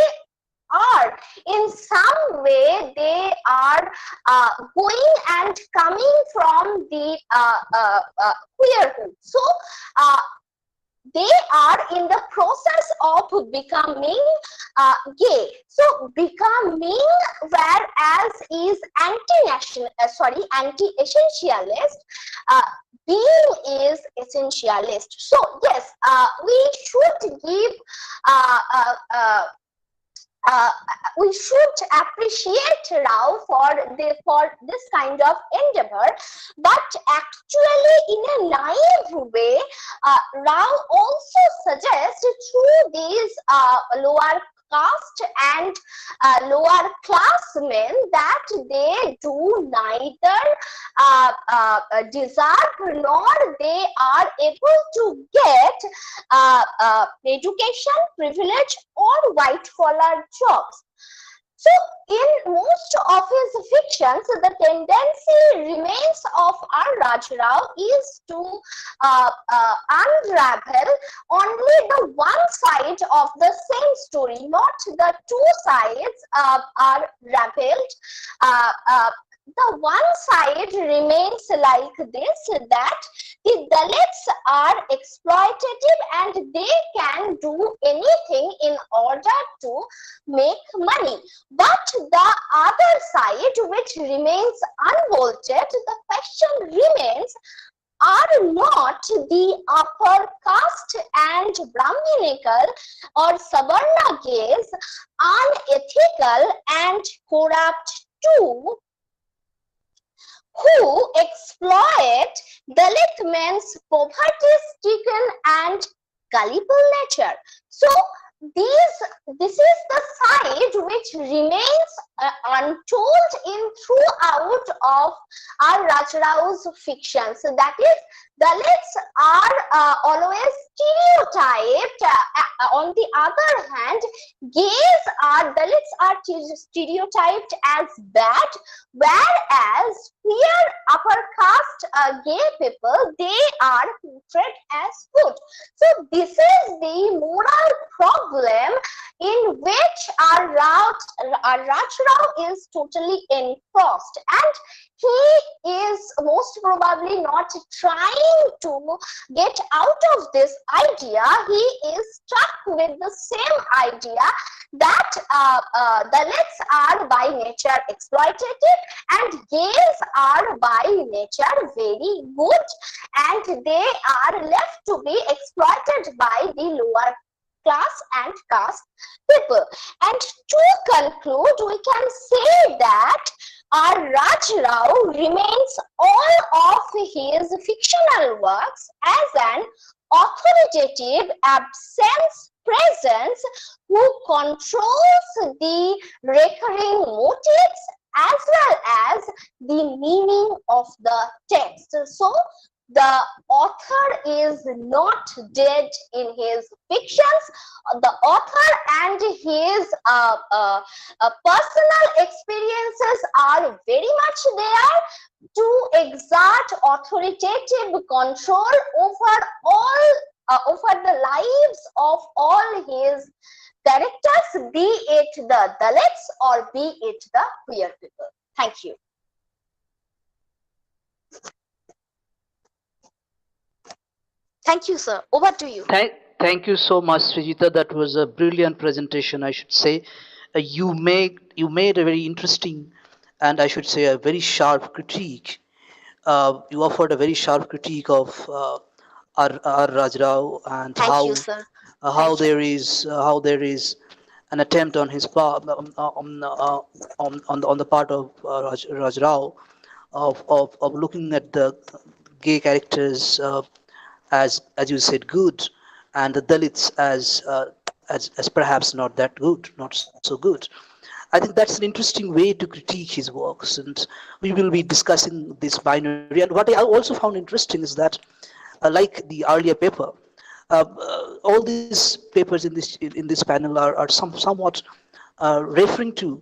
are in some way, they are going and coming from the queerhood. So they are in the process of becoming gay. So becoming, whereas is anti-essentialist, being is essentialist. So yes, we should give uh, we should appreciate Rao for this kind of endeavor, but actually in a naive way, Rao also suggests through these lower caste and lower class men that they do neither deserve nor they are able to get education, privilege or white collar jobs. So in most of his fictions, the tendency remains of our Raj Rao is to unravel only the one side of the same story, not the two sides are raveled. The one side remains like this, that the Dalits are exploitative and they can do anything in order to make money. But the other side, which remains unbolted, the question remains, are not the upper caste and Brahminical or Savarna gaze unethical and corrupt too, who exploit Dalit men's poverty-stricken and gullible nature? So this is the side which remains untold in throughout of our Raj Rao's fiction. So that is, Dalits are always stereotyped. On the other hand, Dalits are stereotyped as bad, whereas queer upper caste gay people, they are portrayed as good. So this is the moral problem in which our Raj Rao is totally engrossed, and he is most probably not trying to get out of this idea. He is stuck with the same idea that Dalits are by nature exploitative and gays are by nature very good, and they are left to be exploited by the lower class and caste people. And to conclude, we can say that our Raj Rao remains all of his fictional works as an authoritative absence presence who controls the recurring motives as well as the meaning of the text. So the author is not dead in his fictions. The author and his personal experiences are very much there to exert authoritative control over the lives of all his characters, be it the Dalits or be it the queer people. Thank you. Thank you, sir. Over to you. Thank you so much, Srijita. That was a brilliant presentation, I should say. You made a very interesting and I should say a very sharp critique. You offered a very sharp critique of our Raj Rao and Thank you, sir. how there is an attempt on his part on the part of Raj Rao of looking at the gay characters as you said good, and the Dalits as perhaps not that good, not so good. I think that's an interesting way to critique his works, and we will be discussing this binary. And what I also found interesting is that, like the earlier paper, all these papers in this panel are somewhat referring to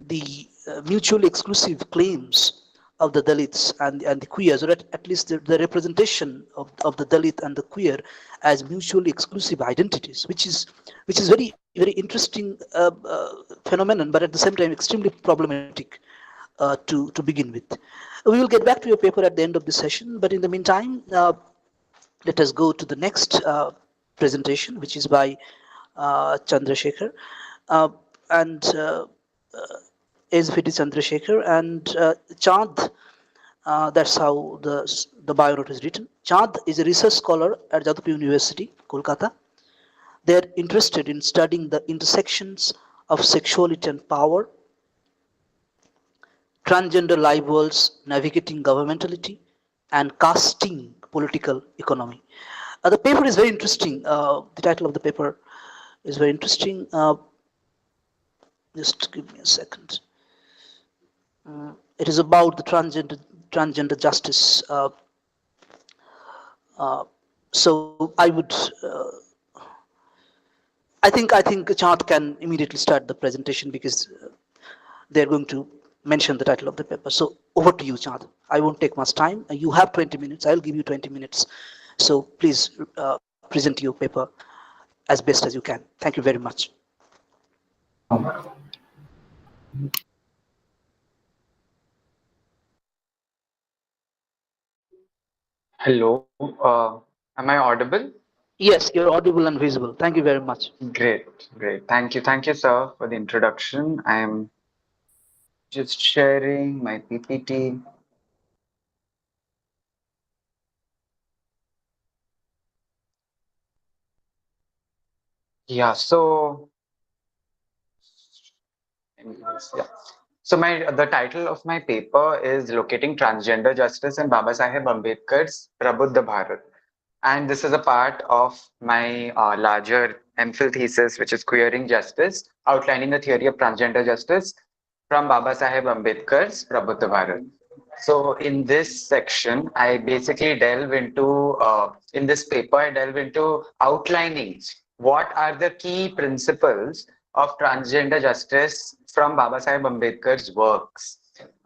the mutually exclusive claims of the Dalits and the queers, or at least the representation of the Dalit and the queer as mutually exclusive identities, which is very interesting phenomenon, but at the same time extremely problematic to begin with. We will get back to your paper at the end of the session, but in the meantime, let us go to the next presentation, which is by Chandrasekhar, and as if it is Chandrasekhar and Chand. That's how the bio note is written. Chand is a research scholar at Jadavpur University, Kolkata. They are interested in studying the intersections of Sexuality and Power, Transgender Live Worlds, Navigating Governmentality, and Casting Political Economy. The paper is very interesting. The title of the paper is very interesting. Just give me a second. It is about the transgender justice. So I would, I think Chant can immediately start the presentation because they're going to mention the title of the paper. So over to you, Chant. I won't take much time. You have 20 minutes. I'll give you 20 minutes. So please present your paper as best as you can. Thank you very much. Hello, am I audible? Yes, you're audible and visible. Thank you very much. Great, great. Thank you, sir, for the introduction. I'm just sharing my PPT. Yeah, so yeah. So the title of my paper is Locating Transgender Justice in Babasaheb Ambedkar's Prabuddha Bharat. And this is a part of my larger MPhil thesis, which is Queering Justice, outlining the theory of transgender justice from Babasaheb Ambedkar's Prabuddha Bharat. So in this section, I basically delve into, in this paper, I delve into outlining what are the key principles of transgender justice from Babasaheb Ambedkar's works.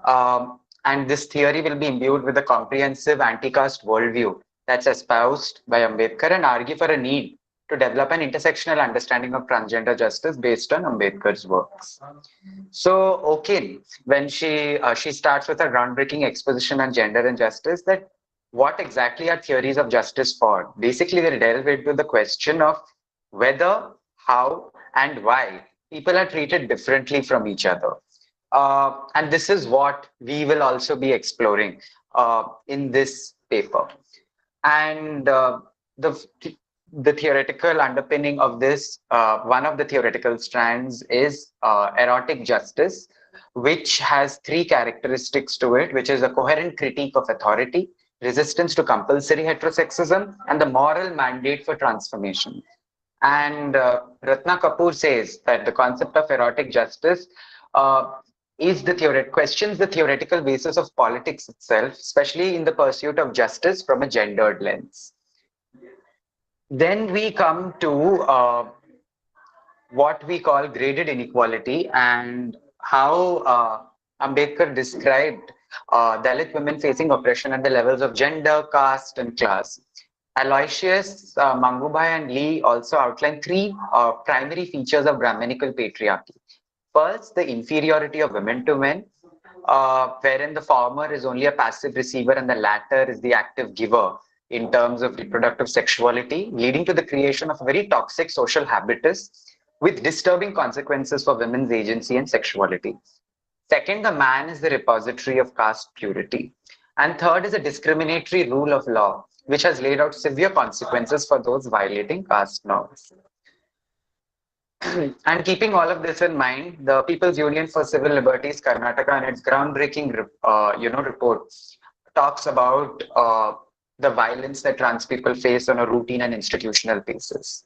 And this theory will be imbued with a comprehensive anti-caste worldview that's espoused by Ambedkar and argue for a need to develop an intersectional understanding of transgender justice based on Ambedkar's works. So, okay, when she starts with a groundbreaking exposition on gender and justice, that what exactly are theories of justice for? Basically, they delve into the question of whether, how, and why people are treated differently from each other. And this is what we will also be exploring in this paper. And the theoretical underpinning of this, one of the theoretical strands is erotic justice, which has three characteristics to it, which is a coherent critique of authority, resistance to compulsory heterosexism, and the moral mandate for transformation. And Ratna Kapoor says that the concept of erotic justice questions the theoretical basis of politics itself, especially in the pursuit of justice from a gendered lens. Then we come to what we call graded inequality and how Ambedkar described Dalit women facing oppression at the levels of gender, caste, and class. Aloysius, Mangubai, and Lee also outline three primary features of Brahminical patriarchy. First, the inferiority of women to men, wherein the former is only a passive receiver and the latter is the active giver in terms of reproductive sexuality, leading to the creation of a very toxic social habitus with disturbing consequences for women's agency and sexuality. Second, the man is the repository of caste purity. And third is a discriminatory rule of law, which has laid out severe consequences for those violating caste norms. And keeping all of this in mind, the People's Union for Civil Liberties, Karnataka, and its groundbreaking report talks about the violence that trans people face on a routine and institutional basis.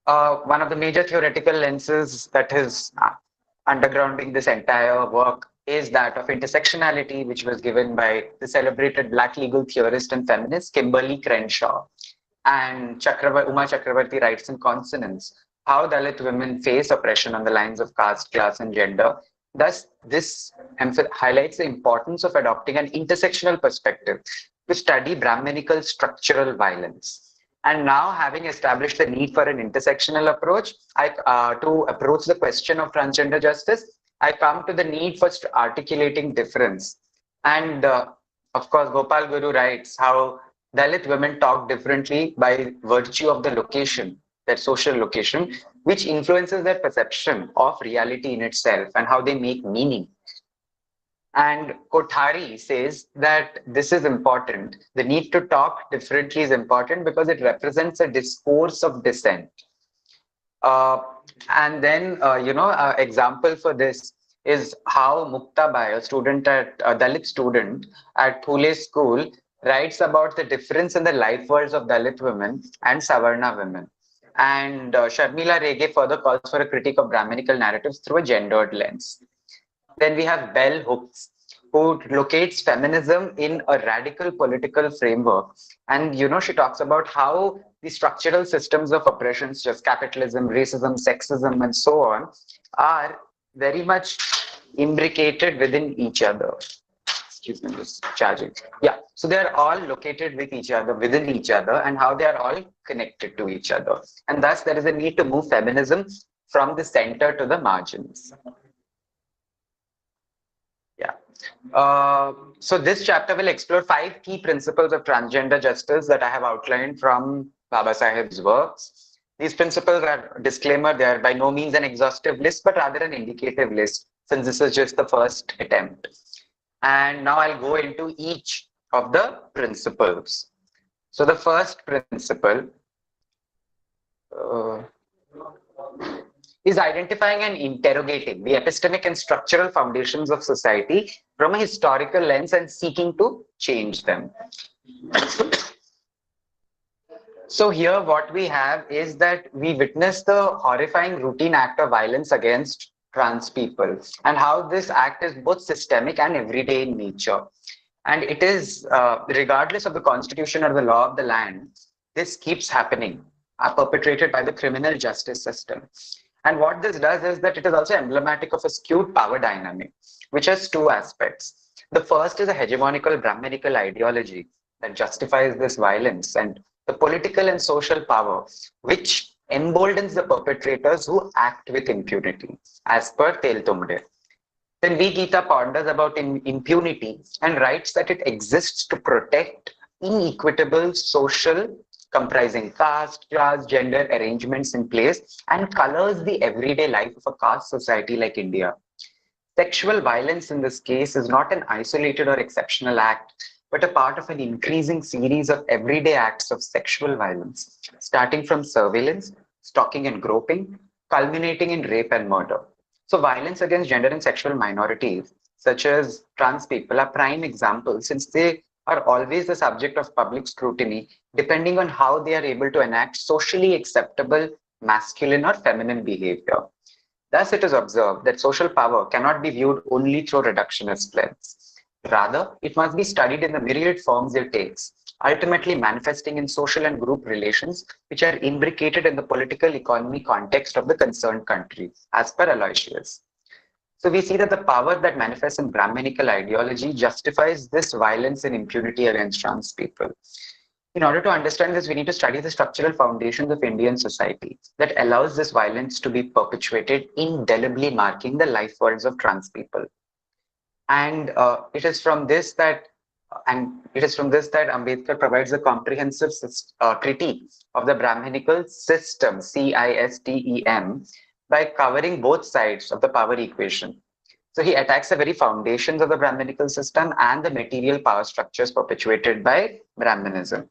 One of the major theoretical lenses that is undergrounding this entire work is that of intersectionality, which was given by the celebrated Black legal theorist and feminist Kimberly Crenshaw. And Uma Chakravarti writes in Consonance how Dalit women face oppression on the lines of caste, class, and gender. Thus, this highlights the importance of adopting an intersectional perspective to study Brahminical structural violence. And now, having established the need for an intersectional approach, to approach the question of transgender justice, I come to the need for articulating difference. And of course, Gopal Guru writes how Dalit women talk differently by virtue of the location, their social location, which influences their perception of reality in itself and how they make meaning. And Kothari says that this is important. The need to talk differently is important because it represents a discourse of dissent. And then, example for this is how Muktabai, a student at a Dalit student at Phule school, writes about the difference in the life worlds of Dalit women and Savarna women. And Sharmila Rege further calls for a critique of Brahminical narratives through a gendered lens. Then we have Bell Hooks, who locates feminism in a radical political framework. And, she talks about how the structural systems of oppression, such as capitalism, racism, sexism, and so on, are very much imbricated within each other. Excuse me, just charging. Yeah, so they are all located with each other, within each other, and how they are all connected to each other. And thus, there is a need to move feminism from the center to the margins. Yeah. So this chapter will explore 5 key principles of transgender justice that I have outlined from Babasaheb's works. These principles are, disclaimer, they are by no means an exhaustive list, but rather an indicative list, since this is just the first attempt. And now I'll go into each of the principles. So the first principle is identifying and interrogating the epistemic and structural foundations of society from a historical lens and seeking to change them. So here what we have is that we witness the horrifying routine act of violence against trans people and how this act is both systemic and everyday in nature. And it is, regardless of the constitution or the law of the land, this keeps happening, perpetrated by the criminal justice system. And what this does is that it is also emblematic of a skewed power dynamic, which has 2 aspects. The first is a hegemonical Brahminical ideology that justifies this violence, and the political and social power, which emboldens the perpetrators who act with impunity, as per Tel Tumde. Then V. Gita ponders about impunity and writes that it exists to protect inequitable social comprising caste, class, gender arrangements in place and colors the everyday life of a caste society like India. Sexual violence in this case is not an isolated or exceptional act, but a part of an increasing series of everyday acts of sexual violence, starting from surveillance, stalking and groping, culminating in rape and murder. So violence against gender and sexual minorities, such as trans people, are prime examples since they are always the subject of public scrutiny, depending on how they are able to enact socially acceptable masculine or feminine behavior. Thus, it is observed that social power cannot be viewed only through reductionist lens. Rather, it must be studied in the myriad forms it takes, ultimately manifesting in social and group relations which are imbricated in the political economy context of the concerned country, as per Aloysius. So we see that the power that manifests in Brahminical ideology justifies this violence and impunity against trans people. In order to understand this, we need to study the structural foundations of Indian society that allows this violence to be perpetuated, indelibly marking the life worlds of trans people. And it is from this that Ambedkar provides a comprehensive critique of the Brahminical system, CISTEM, by covering both sides of the power equation. So he attacks the very foundations of the Brahminical system and the material power structures perpetuated by Brahminism.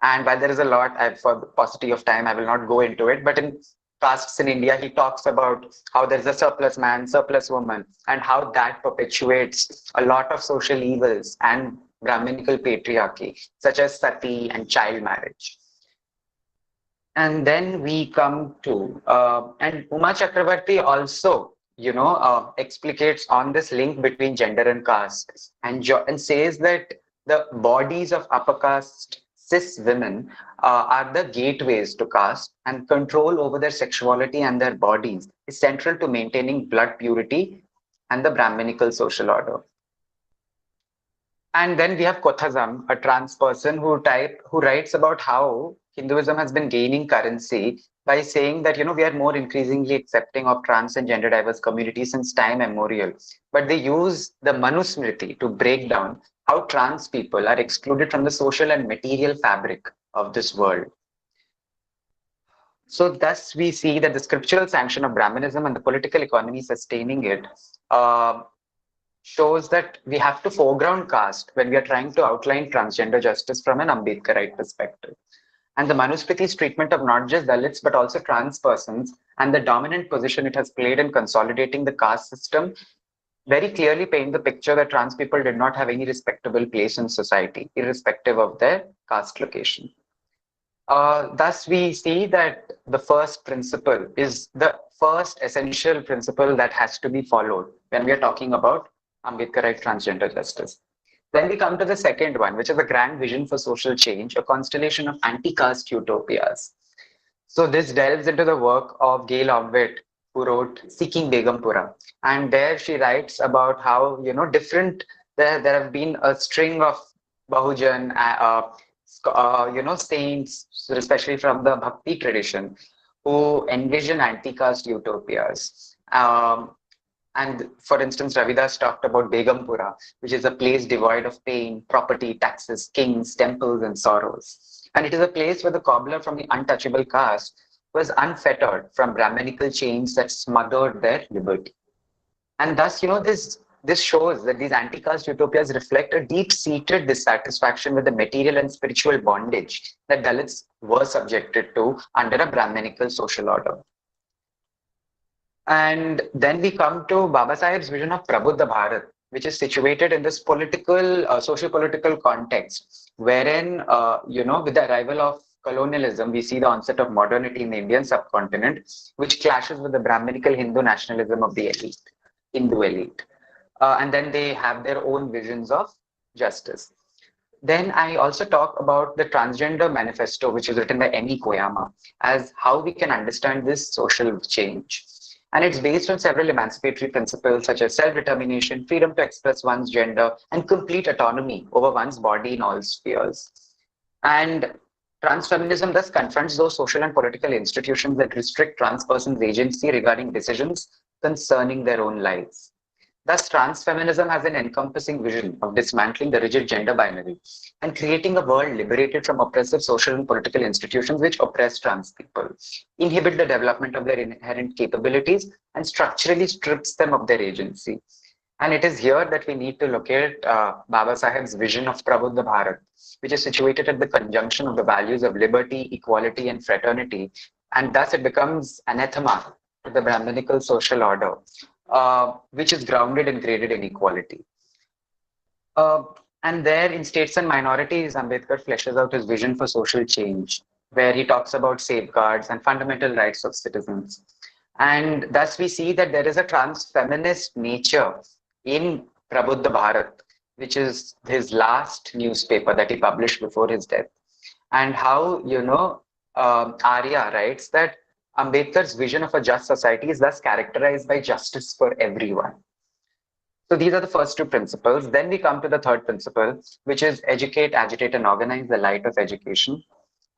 And while there is a lot, for the paucity of time, I will not go into it, but in Castes in India, he talks about how there's a surplus man, surplus woman, and how that perpetuates a lot of social evils and Brahminical patriarchy, such as sati and child marriage. And then we come to, and Uma Chakravarti also, explicates on this link between gender and caste and says that the bodies of upper caste cis women are the gateways to caste, and control over their sexuality and their bodies is central to maintaining blood purity and the Brahminical social order. And then we have Kothazam, a trans person who writes about how Hinduism has been gaining currency by saying that, we are more increasingly accepting of trans and gender diverse communities since time immemorial. But they use the Manusmriti to break down how trans people are excluded from the social and material fabric of this world. So thus we see that the scriptural sanction of Brahminism and the political economy sustaining it shows that we have to foreground caste when we are trying to outline transgender justice from an Ambedkarite perspective. and the Manusmriti's treatment of not just Dalits but also trans persons and the dominant position it has played in consolidating the caste system very clearly paint the picture that trans people did not have any respectable place in society, irrespective of their caste location. Thus, we see that the first principle is the first essential principle that has to be followed when we are talking about Ambedkarite transgender justice. Then we come to the second one, which is a grand vision for social change, a constellation of anti-caste utopias. So this delves into the work of Gail Ombet, who wrote Seeking Begumpura. And there she writes about how, different, there have been a string of Bahujan, saints, especially from the Bhakti tradition, who envision anti-caste utopias. And for instance, Ravidas talked about Begumpura, which is a place devoid of pain, property, taxes, kings, temples, and sorrows. And it is a place where the cobbler from the untouchable caste was unfettered from Brahminical chains that smothered their liberty. And thus, this shows that these anti-caste utopias reflect a deep-seated dissatisfaction with the material and spiritual bondage that Dalits were subjected to under a Brahminical social order. And then we come to Babasaheb's vision of Prabuddha Bharat, which is situated in this political, socio-political context, wherein, with the arrival of colonialism, we see the onset of modernity in the Indian subcontinent, which clashes with the Brahminical Hindu nationalism of the elite, Hindu elite. And then they have their own visions of justice. Then I also talk about the Transgender Manifesto, which is written by Emi Koyama, as how we can understand this social change. And it's based on several emancipatory principles such as self-determination, freedom to express one's gender, and complete autonomy over one's body in all spheres. And transfeminism thus confronts those social and political institutions that restrict trans persons' agency regarding decisions concerning their own lives. Thus, transfeminism has an encompassing vision of dismantling the rigid gender binary and creating a world liberated from oppressive social and political institutions which oppress trans people, inhibit the development of their inherent capabilities, and structurally strips them of their agency. And it is here that we need to locate Babasaheb's vision of Prabuddha Bharat, which is situated at the conjunction of the values of liberty, equality, and fraternity. And thus it becomes anathema to the Brahminical social order, which is grounded in graded inequality. And there in States and Minorities, Ambedkar fleshes out his vision for social change, where he talks about safeguards and fundamental rights of citizens. And thus we see that there is a trans-feminist nature in Prabuddha Bharat, which is his last newspaper that he published before his death. And how, Arya writes that Ambedkar's vision of a just society is thus characterized by justice for everyone. So these are the first two principles. Then we come to the third principle, which is educate, agitate, and organize, the light of education.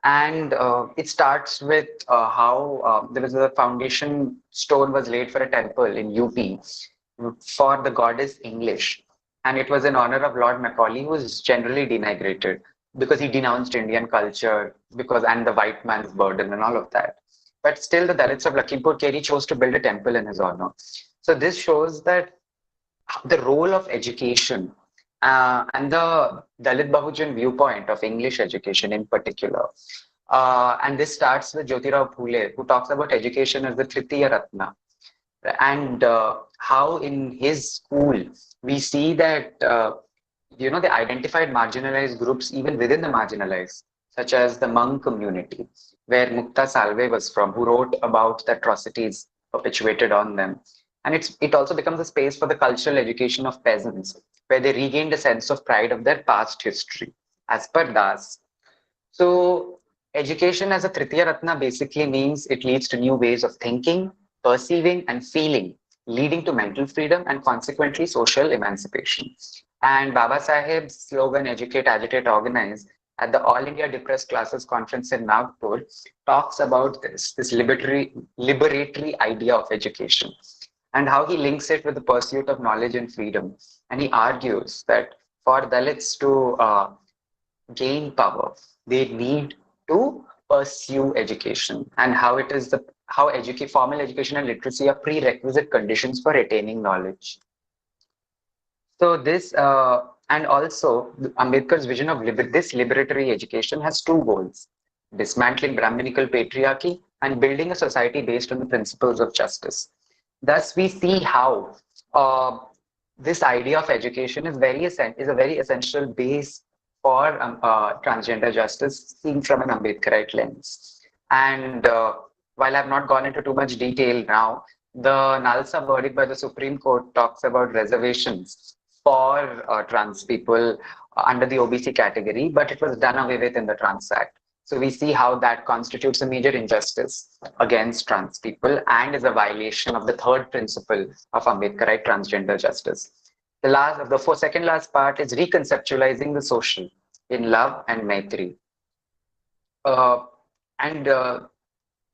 And it starts with how there was a foundation stone was laid for a temple in UP for the goddess English. And it was in honor of Lord Macaulay, who was generally denigrated because he denounced Indian culture and the white man's burden and all of that. But still the Dalits of Lakhimpur Kheri chose to build a temple in his honor. So this shows that the role of education and the Dalit Bahujan viewpoint of English education in particular. And this starts with Jyotirao Phule, who talks about education as the Tritiya Ratna. And how in his school, we see that, they identified marginalized groups even within the marginalized, such as the Hmong community, where Mukta Salve was from, who wrote about the atrocities perpetuated on them. And it also becomes a space for the cultural education of peasants, where they regained a sense of pride of their past history, as per Das. So education as a Tritiya Ratna basically means it leads to new ways of thinking, perceiving, and feeling, leading to mental freedom and consequently social emancipation. And Babasaheb's slogan, educate, agitate, organize, at the All India Depressed Classes Conference in Nagpur, talks about this liberatory idea of education and how he links it with the pursuit of knowledge and freedom. And he argues that for Dalits to gain power, they need to pursue education, and how it is formal education and literacy are prerequisite conditions for attaining knowledge. So this and also Ambedkar's vision of this liberatory education has two goals. dismantling Brahminical patriarchy, and building a society based on the principles of justice. Thus, we see how this idea of education is is a very essential base for transgender justice, seen from an Ambedkarite lens. And while I've not gone into too much detail now, the Nalsa verdict by the Supreme Court talks about reservations for trans people under the OBC category, but it was done away with in the Trans Act. So we see how that constitutes a major injustice against trans people and is a violation of the third principle of Ambedkarite transgender justice. The second last part is reconceptualizing the social in love and Maitri. Uh, and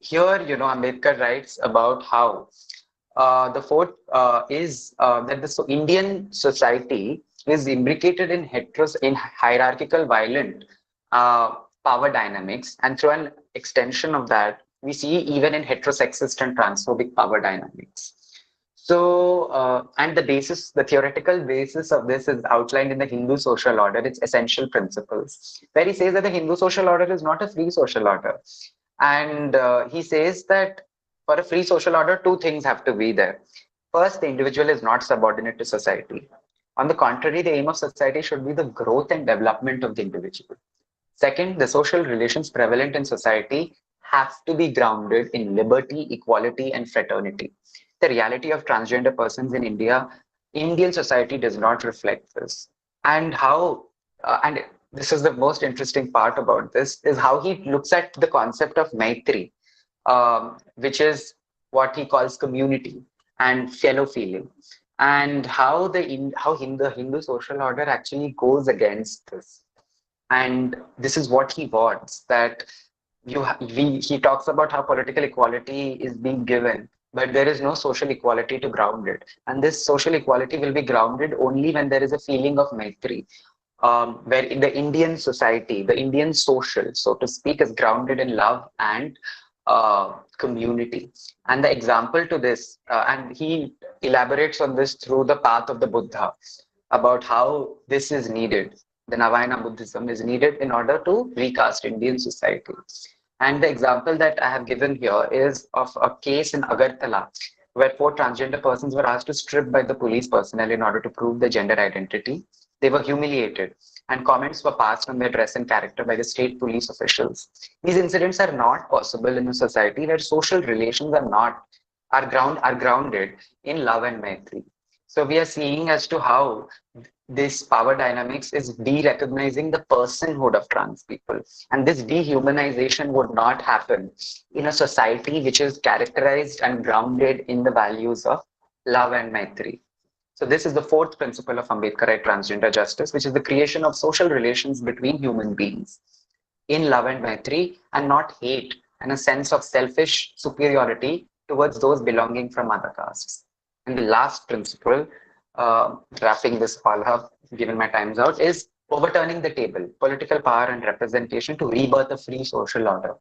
Here, Ambedkar writes about how the fourth is that the Indian society is imbricated in hierarchical, violent power dynamics, and through an extension of that, we see even in heterosexist and transphobic power dynamics. So, and the theoretical basis of this is outlined in the Hindu social order, its essential principles, where he says that the Hindu social order is not a free social order. And he says that for a free social order, two things have to be there. First, the individual is not subordinate to society. On the contrary, the aim of society should be the growth and development of the individual. Second, the social relations prevalent in society have to be grounded in liberty, equality, and fraternity. The reality of transgender persons in Indian society does not reflect this. And and this is the most interesting part about this, is how he looks at the concept of Maitri, which is what he calls community and fellow feeling, and how the Hindu social order actually goes against this. And this is what he wants, that he talks about how political equality is being given, but there is no social equality to ground it. And this social equality will be grounded only when there is a feeling of Maitri, where in the Indian society, the Indian social, so to speak, is grounded in love and community. And the example to this, and he elaborates on this through the path of the Buddha, about how this is needed. The Navayana Buddhism is needed in order to recast Indian society. And the example that I have given here is of a case in Agartala, where 4 transgender persons were asked to strip by the police personnel in order to prove their gender identity. They were humiliated, and comments were passed on their dress and character by the state police officials. These incidents are not possible in a society where social relations are grounded in love and maitri. So we are seeing as to how this power dynamics is de-recognizing the personhood of trans people. And this dehumanization would not happen in a society which is characterized and grounded in the values of love and maitri. So this is the fourth principle of Ambedkarite transgender justice, which is the creation of social relations between human beings in love and maitri, and not hate and a sense of selfish superiority towards those belonging from other castes. And the last principle, wrapping this all up, given my time's out, is overturning the table, political power and representation to rebirth a free social order.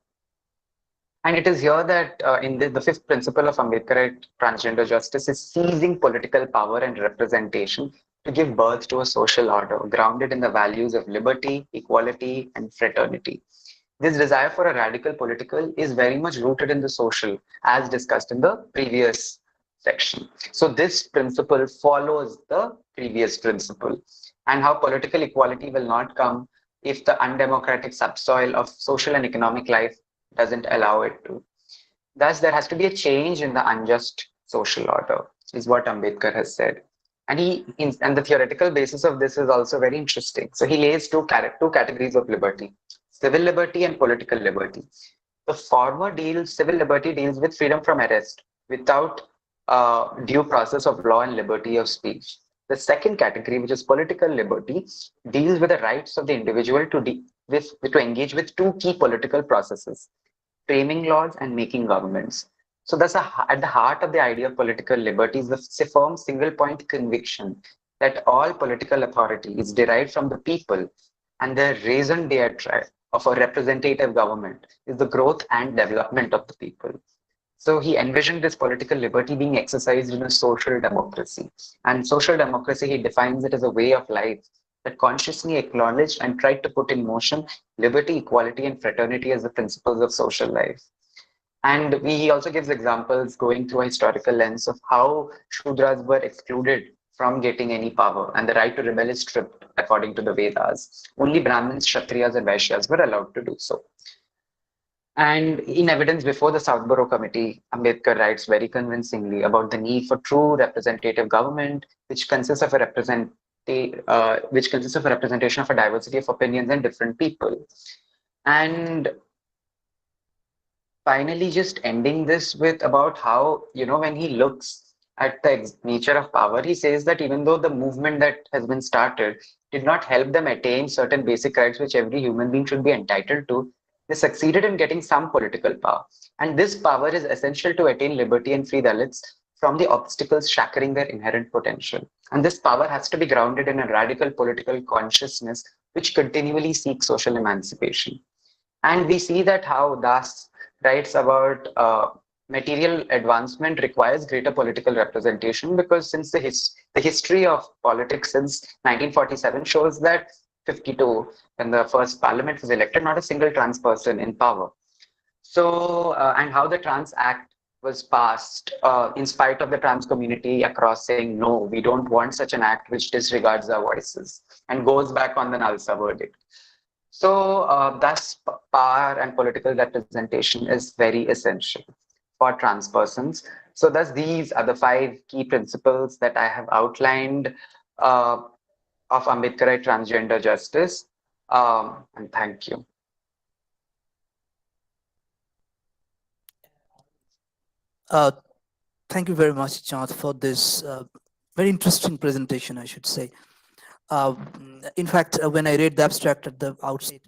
And it is here that in the fifth principle of Ambedkarite transgender justice is seizing political power and representation to give birth to a social order grounded in the values of liberty, equality, and fraternity. This desire for a radical political is very much rooted in the social, as discussed in the previous section. So this principle follows the previous principle, and how political equality will not come if the undemocratic subsoil of social and economic life doesn't allow it to. Thus, there has to be a change in the unjust social order, is what Ambedkar has said. And the theoretical basis of this is also very interesting. So he lays two categories of liberty: civil liberty and political liberty. The former civil liberty deals with freedom from arrest without due process of law and liberty of speech. The second category, which is political liberty, deals with the rights of the individual to engage with 2 key political processes: framing laws and making governments. So thus, at the heart of the idea of political liberty is the firm single point conviction that all political authority is derived from the people, and the raison d'etre of a representative government is the growth and development of the people. So he envisioned this political liberty being exercised in a social democracy. And social democracy, he defines it as a way of life that consciously acknowledged and tried to put in motion liberty, equality, and fraternity as the principles of social life. And he also gives examples going through a historical lens of how Shudras were excluded from getting any power, and the right to rebel is stripped according to the Vedas. Only Brahmins, Kshatriyas, and Vaishyas were allowed to do so. And in evidence before the Southborough Committee, Ambedkar writes very convincingly about the need for true representative government, which consists of a representation of a diversity of opinions and different people. And finally, just ending this with about how, when he looks at the nature of power, he says that even though the movement that has been started did not help them attain certain basic rights which every human being should be entitled to, they succeeded in getting some political power. And this power is essential to attain liberty and free Dalits from the obstacles shackling their inherent potential. And this power has to be grounded in a radical political consciousness which continually seeks social emancipation. And we see that how Das writes about material advancement requires greater political representation, because since the history of politics since 1947 shows that 52, when the first parliament was elected, not a single trans person in power. So, and how the Trans Act was passed in spite of the trans community across saying, no, we don't want such an act which disregards our voices and goes back on the Nalsa verdict. So, thus, power and political representation is very essential for trans persons. So, thus, these are the 5 key principles that I have outlined of Ambedkarite transgender justice. And thank you. Thank you very much, Chant, for this very interesting presentation, I should say. In fact, when I read the abstract at the outset,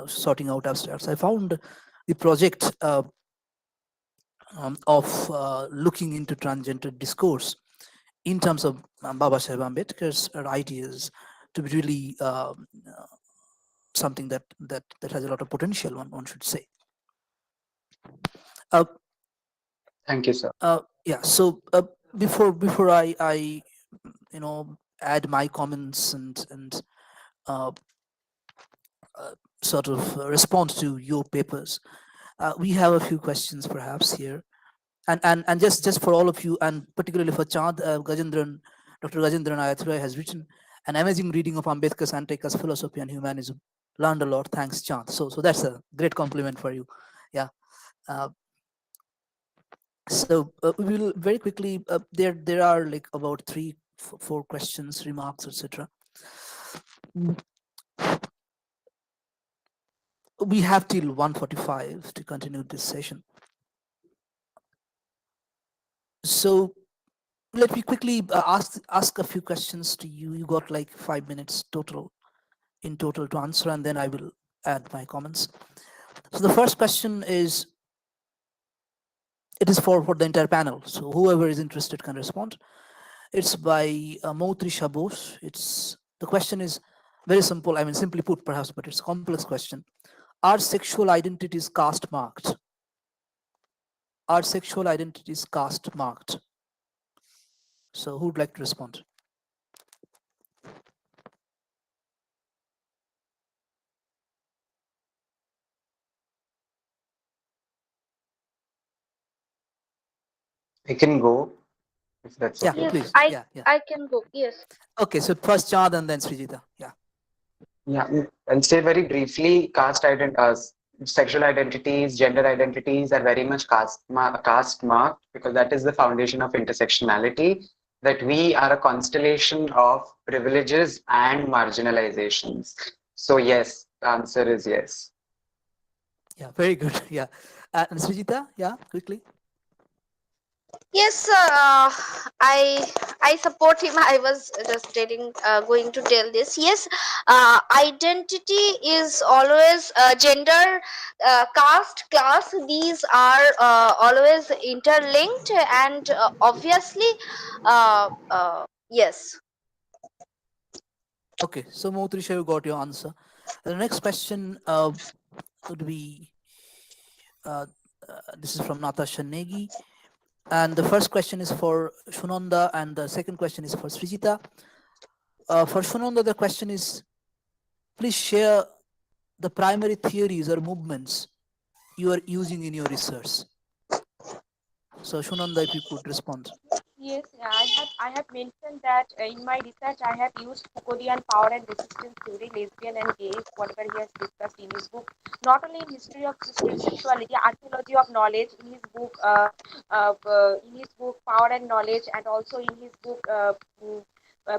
sorting out abstracts, I found the project of looking into transgender discourse in terms of Babasaheb Ambedkar's ideas to be really something that has a lot of potential, one should say. Thank you, sir. Yeah. So before I add my comments and sort of respond to your papers, we have a few questions perhaps here, and just for all of you, and particularly for Chand, Gajendran, Dr. Gajendran Ayathura has written an amazing reading of Ambedkar's Anti-caste philosophy and humanism. Learned a lot. Thanks, Chand. So that's a great compliment for you. Yeah. So we will very quickly. There are like about 3-4 questions, remarks, etc. We have till 1:45 to continue this session. So let me quickly ask a few questions to you. You got like 5 minutes in total to answer, and then I will add my comments. So the first question is, it is for the entire panel. So whoever is interested can respond. It's by Untouchables. The question is very simple. I mean, simply put, perhaps, but it's a complex question. Are sexual identities caste marked? Are sexual identities caste marked? So who would like to respond? I can go if that's Yeah, okay. Yes, please. I Yeah, yeah. I can go. Yes. Okay, so first Chand and then Srijita. Yeah. Yeah, I'll say very briefly, sexual identities, gender identities are very much caste marked, because that is the foundation of intersectionality, that we are a constellation of privileges and marginalizations. So yes, the answer is yes. Yeah, very good. Yeah. And Srijita, yeah, quickly. Yes, sir. I support him. I was just going to tell this. Yes, identity is always gender, caste, class. These are always interlinked, and obviously, yes. Okay, so Motrisha, you got your answer. The next question would be, this is from Natasha Negi. And the first question is for Sunanda, and the second question is for Srijita. for Sunanda, the question is, please share the primary theories or movements you are using in your research. So Sunanda, if you could respond. Yes, I have mentioned that in my research I have used Foucauldian power and resistance theory, lesbian and gay, whatever he has discussed in his book. Not only in history of sexuality, archaeology of knowledge in his book, Power and Knowledge, and also in his book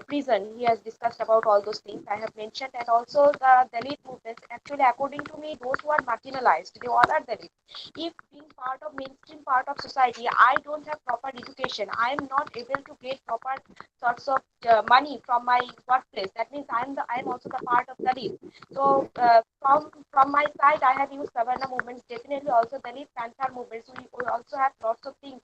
Prison. He has discussed about all those things I have mentioned, and also the Dalit movements. Actually, according to me, those who are marginalized, they all are Dalit. If being part of mainstream part of society, I don't have proper education, I am not able to get proper sorts of money from my workplace. That means I am also the part of Dalit. So from my side, I have used Savarna movements, definitely also Dalit Panther movements. We also have lots of things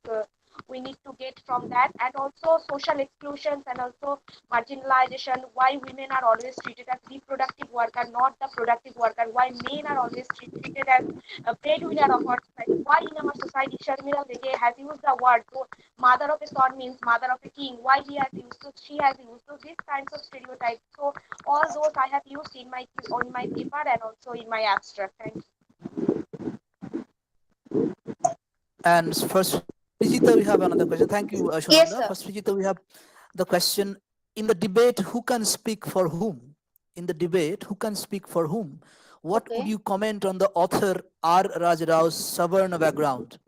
we need to get from that, and also social exclusions and also marginalization. Why women are always treated as reproductive worker, not the productive worker? Why men are always treated as a breadwinner of our society? Why in our society Sharmila Dege has used the word, so mother of a son means mother of a king? Why he has used, so she has used, so these kinds of stereotypes. So all those I have used in my paper and also in my abstract. Thank you. And first, Srijita, we have another question. Thank you, Yes, Sunanda. sir. For Srijita, we have the question, in the debate, who can speak for whom? In the debate, who can speak for whom? What would Okay. you comment on the author R. Rajarao's Savarna background?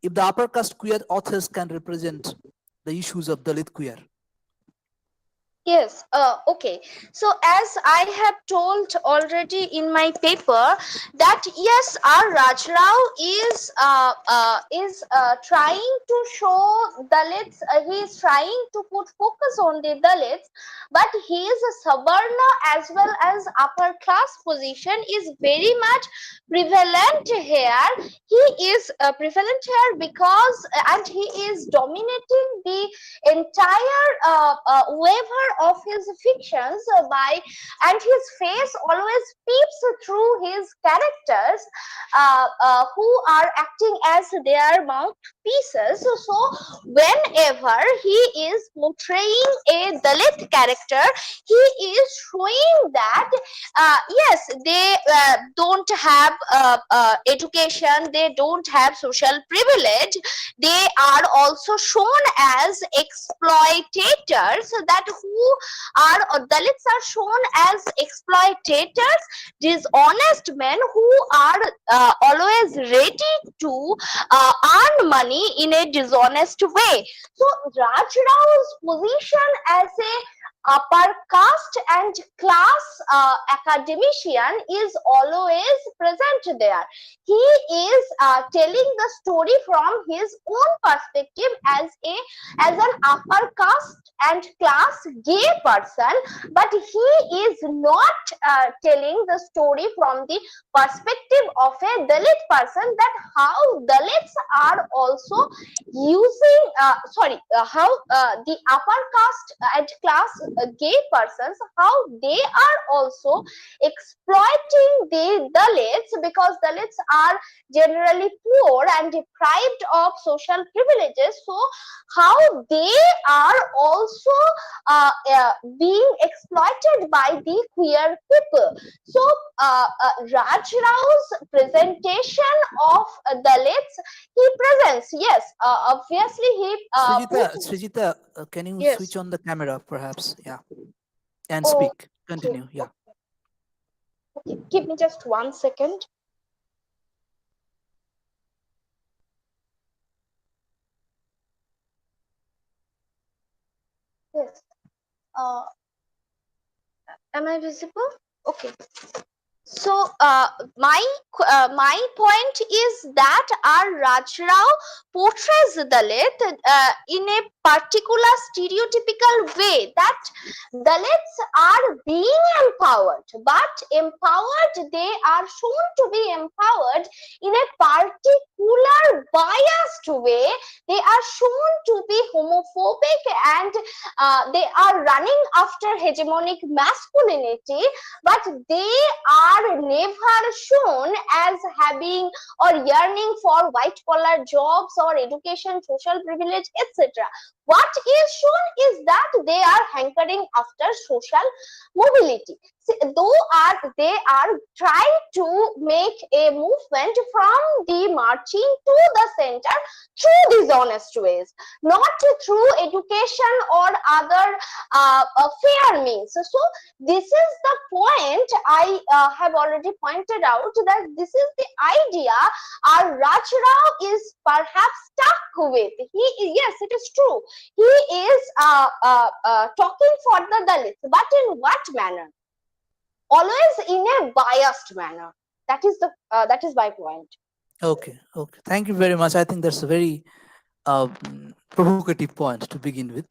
If the upper caste queer authors can represent the issues of Dalit queer. Yes, okay. So as I have told already in my paper that yes, our Rajrao is trying to show Dalits. He is trying to put focus on the Dalits, but his Savarna as well as upper class position is very much prevalent here. He is prevalent here because and he is dominating the entire waiver of his fictions by, and his face always peeps through his characters who are acting as their mouthpieces. So whenever he is portraying a Dalit character, he is showing that yes, they don't have education, they don't have social privilege, they are also shown as exploitators, that who are Dalits are shown as exploitators, dishonest men who are always ready to earn money in a dishonest way. So Rajrao's position as a upper caste and class academician is always present there. He is telling the story from his own perspective as an upper caste and class gay person, but he is not telling the story from the perspective of a Dalit person, that how Dalits are also using how the upper caste and class gay persons, how they are also exploiting the Dalits, because Dalits are generally poor and deprived of social privileges. So how they are also being exploited by the queer people. So Rajrao's presentation of Dalits, he presents, yes, obviously he puts. Srijita, can you Yes. switch on the camera perhaps? Yeah. And Oh, speak. Continue. Yeah. okay. Give me just 1 second. Yes. Uh, am I visible? Okay. So my point is that our Rajrao portrays Dalit in a particular stereotypical way, that Dalits are being empowered, but empowered, they are shown to be empowered in a particular biased way. They are shown to be homophobic, and they are running after hegemonic masculinity, but they are are never shown as having or yearning for white collar jobs or education, social privilege, etc. What is shown is that they are hankering after social mobility. See, they are trying to make a movement from the marching to the center through dishonest ways, not through education or other fair means. So this is the point I have already pointed out, that this is the idea our Raj Rao is perhaps stuck with. Yes, it is true. He is talking for the Dalits, but in what manner? Always in a biased manner. That is my point. Okay, okay. Thank you very much. I think that's a very provocative point to begin with.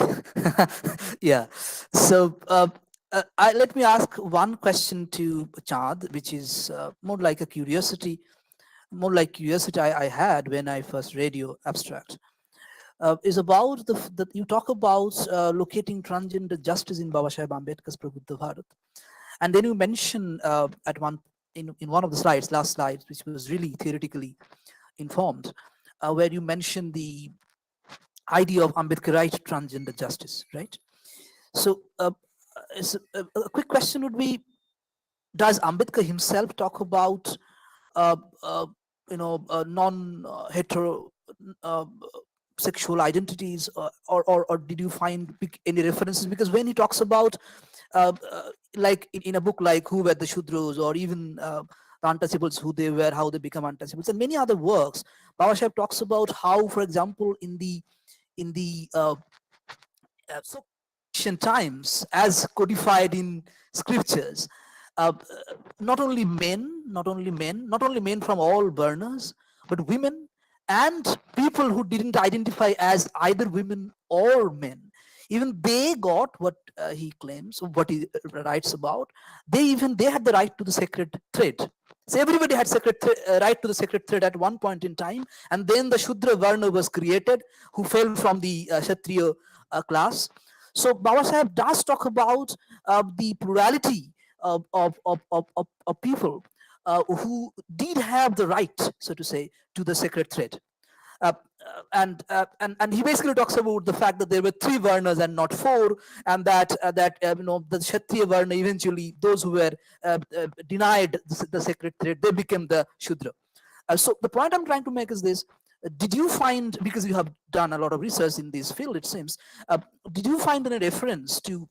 Yeah. So let me ask one question to Chad, which is more like a curiosity, I had when I first read your abstract. Is about the you talk about locating transgender justice in Babasaheb Ambedkar's Prabuddha Bharat, and then you mention at in one of the slides, last slides, which was really theoretically informed, where you mentioned the idea of Ambedkarite transgender justice, right? So a quick question would be: does Ambedkar himself talk about non-hetero sexual identities, or did you find any references? Because when he talks about like in a book like Who Were the Shudras, or even the Untouchables, who they were, how they become untouchables, and many other works, Babasaheb talks about how, for example, in the so ancient times, as codified in scriptures, uh, not only men from all burners, but women and people who didn't identify as either women or men, even they got what he claims, what he writes about. They had the right to the sacred thread. So everybody had right to the sacred thread at one point in time, and then the Shudra Varna was created, who fell from the Kshatriya class. So Babasaheb does talk about the plurality of people who did have the right, so to say, to the sacred thread. And he basically talks about the fact that there were 3 varnas and not 4, and that the Kshatriya varna, eventually those who were denied the sacred thread, they became the Shudra. So the point I'm trying to make is this: did you find, because you have done a lot of research in this field, it seems, did you find any reference to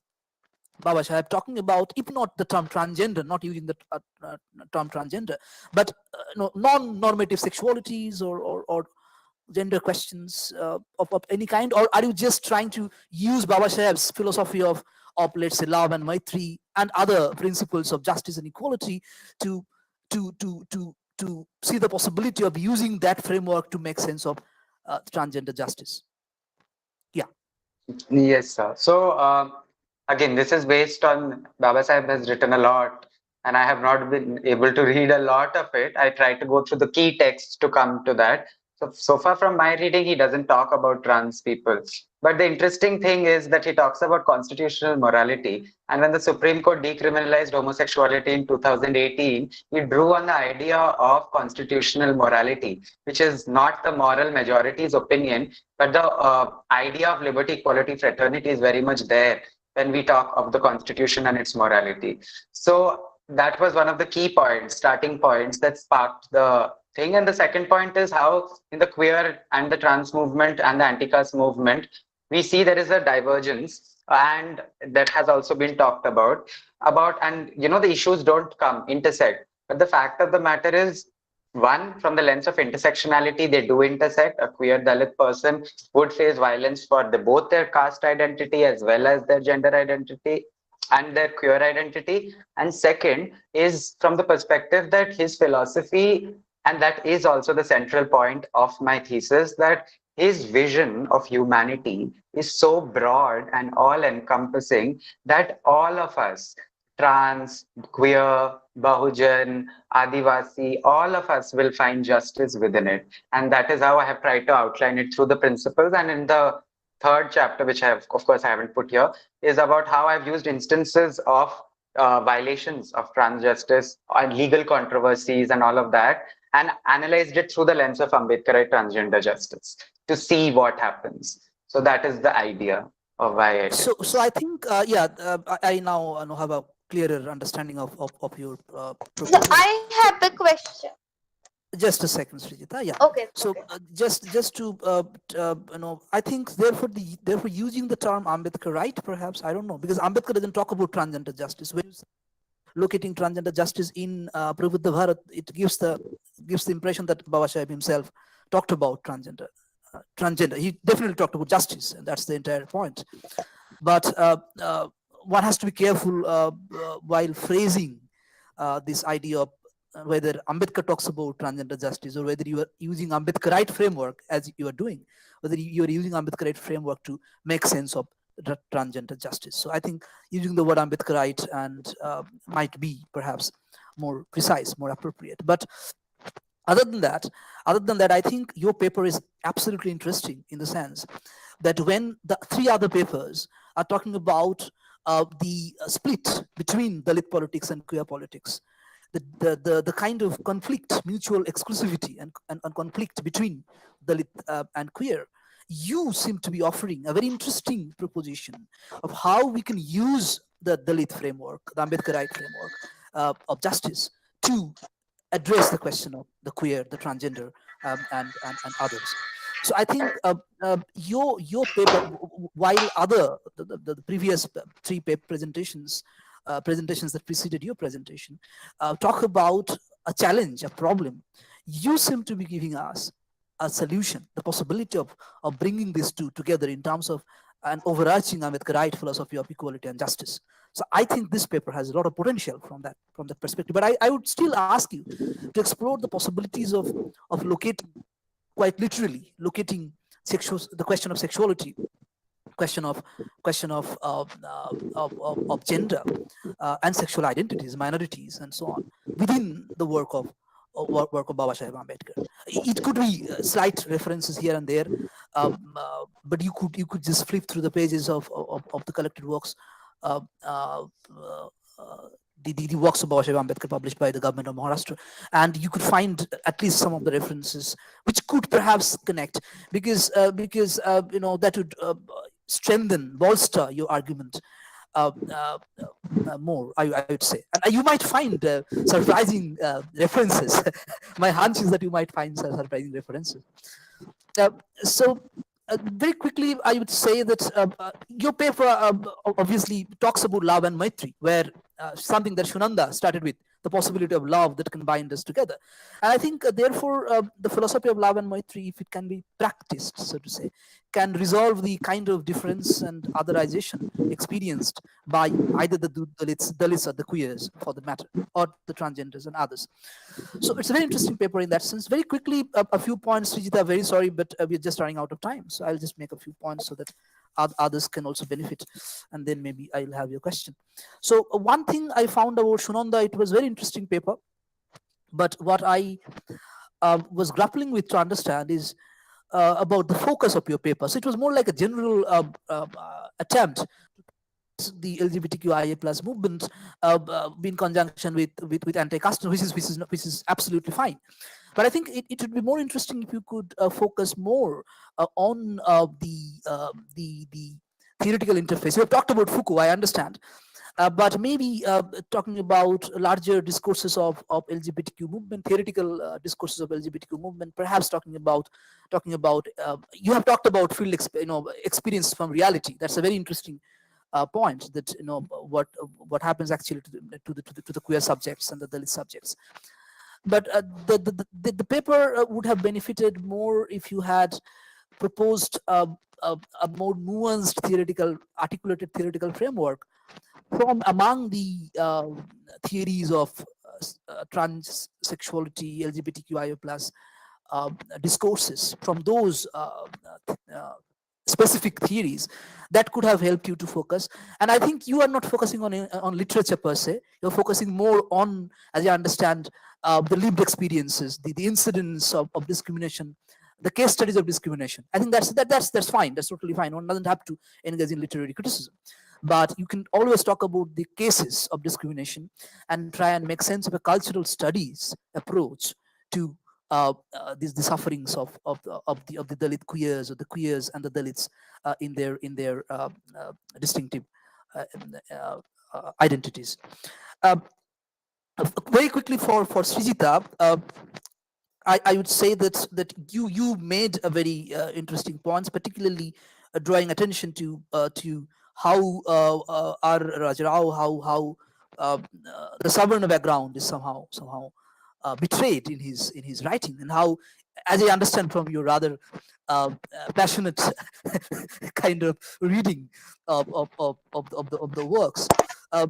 Babasaheb talking about, if not the term transgender, not using the term transgender, but non-normative sexualities or gender questions of any kind? Or are you just trying to use Babasaheb's philosophy of let's say love and maitri and other principles of justice and equality to see the possibility of using that framework to make sense of transgender justice? Yeah. Yes, sir. So again, this is based on Babasaheb has written a lot, and I have not been able to read a lot of it. I try to go through the key texts to come to that. So far from my reading, he doesn't talk about trans people. But the interesting thing is that he talks about constitutional morality. And when the Supreme Court decriminalized homosexuality in 2018, he drew on the idea of constitutional morality, which is not the moral majority's opinion, but the idea of liberty, equality, fraternity is very much there when we talk of the Constitution and its morality. So that was one of the key points, starting points that sparked the thing. And the second point is how in the queer and the trans movement and the anti-caste movement, we see there is a divergence, and that has also been talked about, and the issues don't intersect. But the fact of the matter is, one, from the lens of intersectionality, they do intersect. A queer Dalit person would face violence for both their caste identity as well as their gender identity and their queer identity. And second is from the perspective that his philosophy, and that is also the central point of my thesis, that his vision of humanity is so broad and all-encompassing that all of us, trans, queer, Bahujan, Adivasi, all of us will find justice within it. And that is how I have tried to outline it through the principles. And in the third chapter, which I have, of course, I haven't put here, is about how I've used instances of violations of trans justice and legal controversies and all of that, and analyzed it through the lens of Ambedkarite transgender justice to see what happens. So that is the idea of why I did So this. so I think I now have a clearer understanding of your So proposal. I have a question. Just a second, Srijita. Yeah. Okay. So Okay. just to I think therefore using the term Ambedkarite, perhaps, I don't know, because Ambedkar doesn't talk about transgender justice. When you say locating transgender justice in Prabuddha Bharat, it gives the impression that Babasaheb himself talked about transgender. He definitely talked about justice, and that's the entire point. But one has to be careful while phrasing this idea of whether Ambedkar talks about transgender justice or whether you are using Ambedkarite framework as you are doing, whether you are using Ambedkarite framework to make sense of transgender justice. So I think using the word Ambedkarite and might be perhaps more precise, more appropriate. But other than that, I think your paper is absolutely interesting in the sense that when the three other papers are talking about the split between Dalit politics and queer politics, the kind of conflict, mutual exclusivity and conflict between Dalit and queer, you seem to be offering a very interesting proposition of how we can use the Dalit framework, the Ambedkarite framework of justice to address the question of the queer, the transgender, and others. So I think your paper, while the previous three paper presentations that preceded your presentation talk about a challenge, a problem, you seem to be giving us a solution, the possibility of bringing these two together in terms of an overarching Ambedkarite philosophy of equality and justice. So I think this paper has a lot of potential from that perspective. But I would still ask you to explore the possibilities of locating, quite literally, locating the question of sexuality, question of gender and sexual identities, minorities, and so on within the work of Babasaheb Ambedkar. It could be slight references here and there, but you could just flip through the pages of the collected works, the works of Babasaheb Ambedkar published by the government of Maharashtra, and you could find at least some of the references which could perhaps connect, because that would strengthen, bolster your argument more, I would say. And you might find surprising references. My hunch is that you might find surprising references. So very quickly, I would say that your paper obviously talks about love and Maitri, where something that Sunanda started with, the possibility of love that can bind us together. And I think, therefore, the philosophy of love and Maitri, if it can be practiced, so to say, can resolve the kind of difference and otherization experienced by either the Dalits or the queers, for the matter, or the transgenders and others. So it's a very interesting paper in that sense. Very quickly, a few points, Srijita, very sorry, but we're just running out of time. So I'll just make a few points so that others can also benefit, and then maybe I'll have your question. So one thing I found about Sunanda, it was a very interesting paper, but what I was grappling with to understand is about the focus of your paper. So it was more like a general attempt the LGBTQIA plus movement in conjunction with anti-casteism, which is absolutely fine. But I think it would be more interesting if you could focus more on the theoretical interface. You have talked about Foucault, I understand, but maybe talking about larger discourses of LGBTQ movement, theoretical discourses of LGBTQ movement, perhaps talking about you have talked about field experience from reality. That's a very interesting point, that what happens actually to the queer subjects and the Dalit subjects. But the paper would have benefited more if you had proposed a more nuanced articulated theoretical framework from among the theories of transsexuality, LGBTQIA plus discourses, from those specific theories that could have helped you to focus. And I think you are not focusing on literature per se. You're focusing more on, as I understand, the lived experiences, the incidents of discrimination, the case studies of discrimination. I think that's fine. That's totally fine. One doesn't have to engage in literary criticism. but you can always talk about the cases of discrimination and try and make sense of a cultural studies approach to the sufferings of the Dalit queers, or the queers and the Dalits in their distinctive uh, uh, identities. Uh, Very quickly for Srijita, I would say that you made a very interesting points, particularly drawing attention to how our Rajarao, how the Savarna background is somehow betrayed in his writing, and how, as I understand from your rather passionate kind of reading of the works, uh,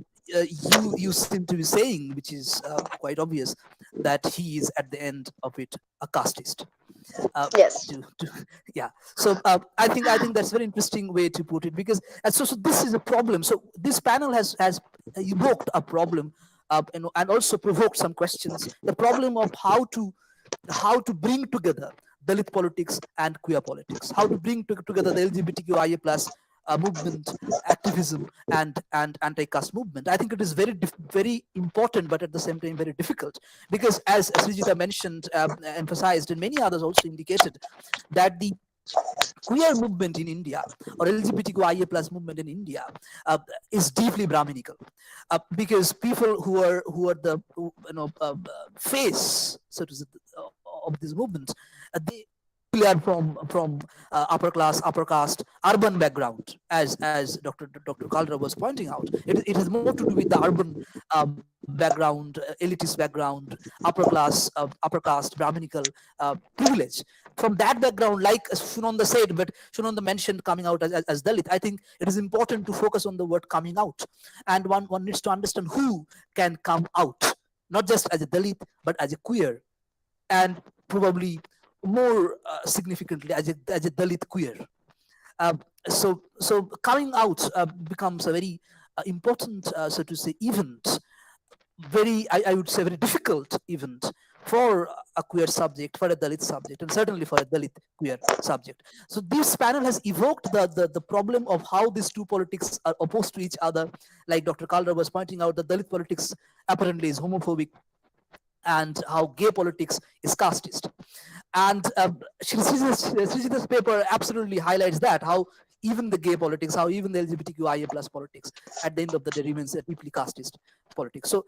you seem to be saying, which is quite obvious, that he is at the end of it a casteist. Uh, Yes. to yeah. So I think that's a very interesting way to put it, because so this is a problem. So this panel has evoked a problem, and also provoked some questions. The problem of how to bring together Dalit politics and queer politics, how to bring together the LGBTQIA plus movement, activism, and anti-caste movement. I think it is very important, but at the same time very difficult, because as Srijita mentioned, emphasized, and many others also indicated, that the queer movement in India, or LGBTQIA plus movement in India, is deeply Brahminical, because people who are the face, so to say, of this movement, they are from upper caste, urban background, as Dr. Kalra was pointing out. It has more to do with the urban background, elitist background, upper caste, Brahminical privilege. From that background, like Sunanda said, but Sunanda mentioned coming out as Dalit, I think it is important to focus on the word coming out. And one needs to understand who can come out, not just as a Dalit, but as a queer, and probably more significantly as a Dalit queer. So coming out becomes a very important, so to say, event, very, I would say, very difficult event for a queer subject, for a Dalit subject, and certainly for a Dalit queer subject. So this panel has evoked the problem of how these two politics are opposed to each other. Like Dr. Kalra was pointing out, that Dalit politics apparently is homophobic, and how gay politics is casteist. And Srijita's paper absolutely highlights that, how even the gay politics, how even the LGBTQIA plus politics, at the end of the day, remains a deeply casteist politics. So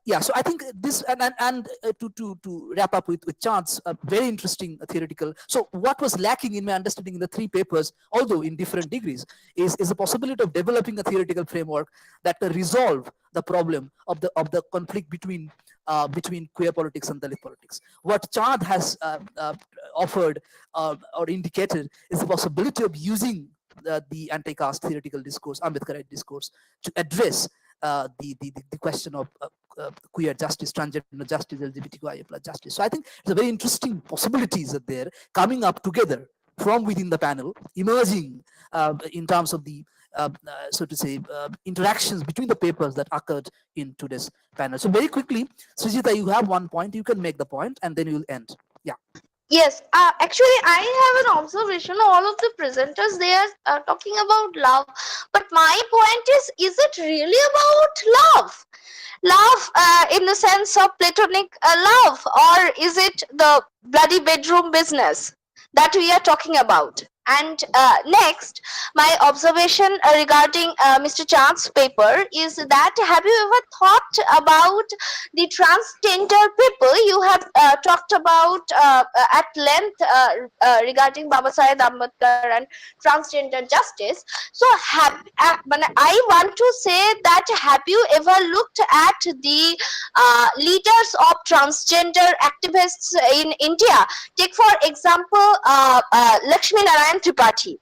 yeah, so I think this, and to wrap up with Chant's very interesting theoretical. So what was lacking in my understanding in the three papers, although in different degrees, is the possibility of developing a theoretical framework that can resolve the problem of the conflict between queer politics and Dalit politics. What Chant has offered or indicated is the possibility of using the anti-caste theoretical discourse, Ambedkarite discourse, to address the question of queer justice, transgender justice, LGBTQIA plus justice. So I think it's a very interesting possibilities that they're coming up together from within the panel, emerging in terms of the so to say, interactions between the papers that occurred in today's panel. So very quickly, Srijita, you have one point, you can make the point, and then you'll end. Yeah. Yes, actually, I have an observation. All of the presenters, they are talking about love, but my point is it really about love? Love in the sense of platonic love, or is it the bloody bedroom business that we are talking about? And next, my observation regarding Mr. Chant's paper is that, have you ever thought about the transgender people? You have talked about at length regarding Babasaheb, Ambedkar, and transgender justice. So I want to say that, have you ever looked at the leaders of transgender activists in India? Take for example Lakshmi Narayan Tripathi.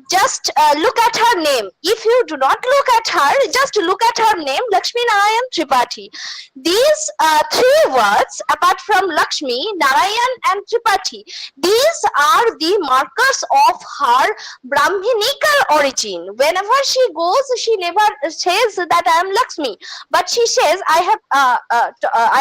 Just look at her name. If you do not look at her, just look at her name, Lakshmi Narayan Tripathi. These three words, apart from Lakshmi, Narayan, and Tripathi, these are the markers of her Brahminical origin. Whenever she goes, she never says that I am Lakshmi, but she says I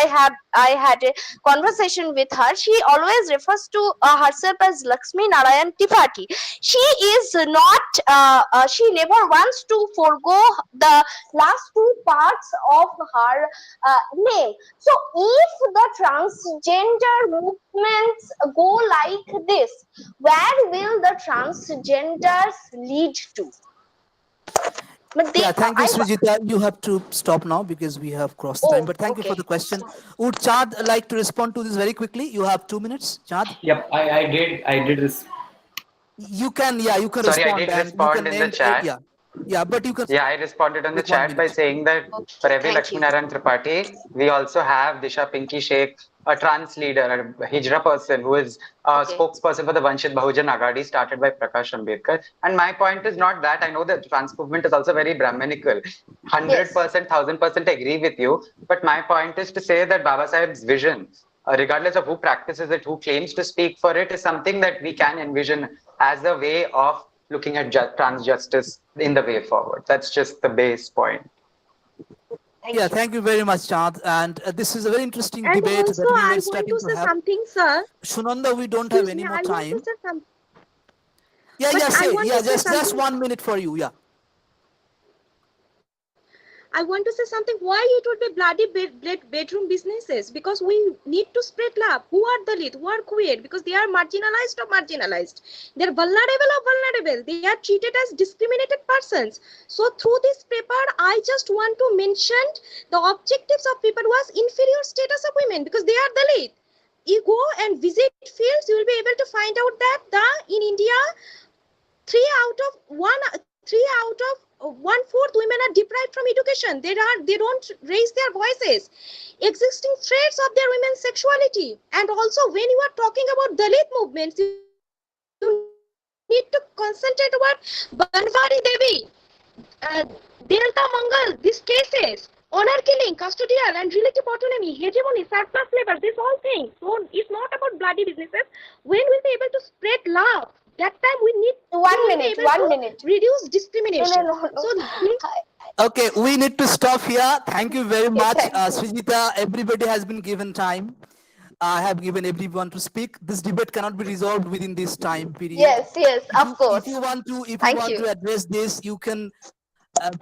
have I had a conversation with her, she always refers to herself as Lakshmi Narayan Tripathi. She is not, she never wants to forego the last two parts of her name. So if the transgender movements go like this, where will the transgenders lead to? But Yeah, thank you, Srijita. You have to stop now because we have crossed the time. But thank you for the question. Would Chad like to respond to this very quickly? You have 2 minutes, Chad. Yep, I did this. You can, yeah, you can Sorry, I respond did and you respond can in the end. chat. Yeah, but you can. Yeah, I responded on the With 1 chat by minute. saying that for every thank Lakshmi you. Narayan Tripathi, we also have Disha Pinky Sheikh, a trans leader, a Hijra person who is a spokesperson for the Vanchit Bahujan Agadi started by Prakash Ambedkar. And my point is not that. I know that trans movement is also very Brahminical. 100%, 1000% agree with you. But my point is to say that Babasaheb's vision, regardless of who practices it, who claims to speak for it, is something that we can envision as a way of looking at trans justice in the way forward. That's just the base point. Thank you very much, Chad. And this is a very interesting And debate also, that we I were want starting to to say have. something, sir. Sunanda, we don't have Excuse any me, more I want to time. say something. Yeah, But yeah, I say, want yeah, to say just something. 1 minute for you. Yeah. I want to say something. Why it would be bloody bedroom businesses? Because we need to spread love. Who are Dalit? Who are queer? Because they are marginalized or marginalized. They are vulnerable or vulnerable. They are treated as discriminated persons. So through this paper, I just want to mention the objectives of people who has inferior status of women because they are Dalit. You go and visit fields, you will be able to find out that in India, 1/4 women are deprived from education. They don't raise their voices. Existing threats of their women's sexuality. And also when you are talking about Dalit movements, you need to concentrate about Banwari Devi, Delta Mangal, these cases, honor killing, custodial and relative autonomy, hegemony, surplus labor, these all things. So it's not about bloody businesses. When we'll be able to spread love, that time we need 1 minute. reduce discrimination. No. So please. Okay, we need to stop here. Thank you very much, thank you. Srijita. Everybody has been given time. I have given everyone to speak. This debate cannot be resolved within this time period. Yes, of course. If you want Thank you. to address this, you can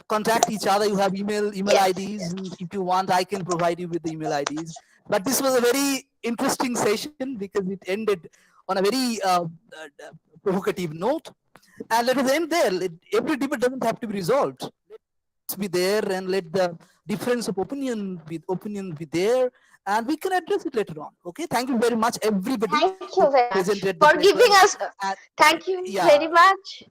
contact each other. You have email Yes, IDs. And if you want, I can provide you with the email IDs. But this was a very interesting session because it ended on a very provocative note. And let us end there. Every debate doesn't have to be resolved. Let's be there and let the difference of opinion be there, and we can address it later on. Okay. Thank you very much, everybody. Thank you very much presented for the giving paper. us. Thank you very much.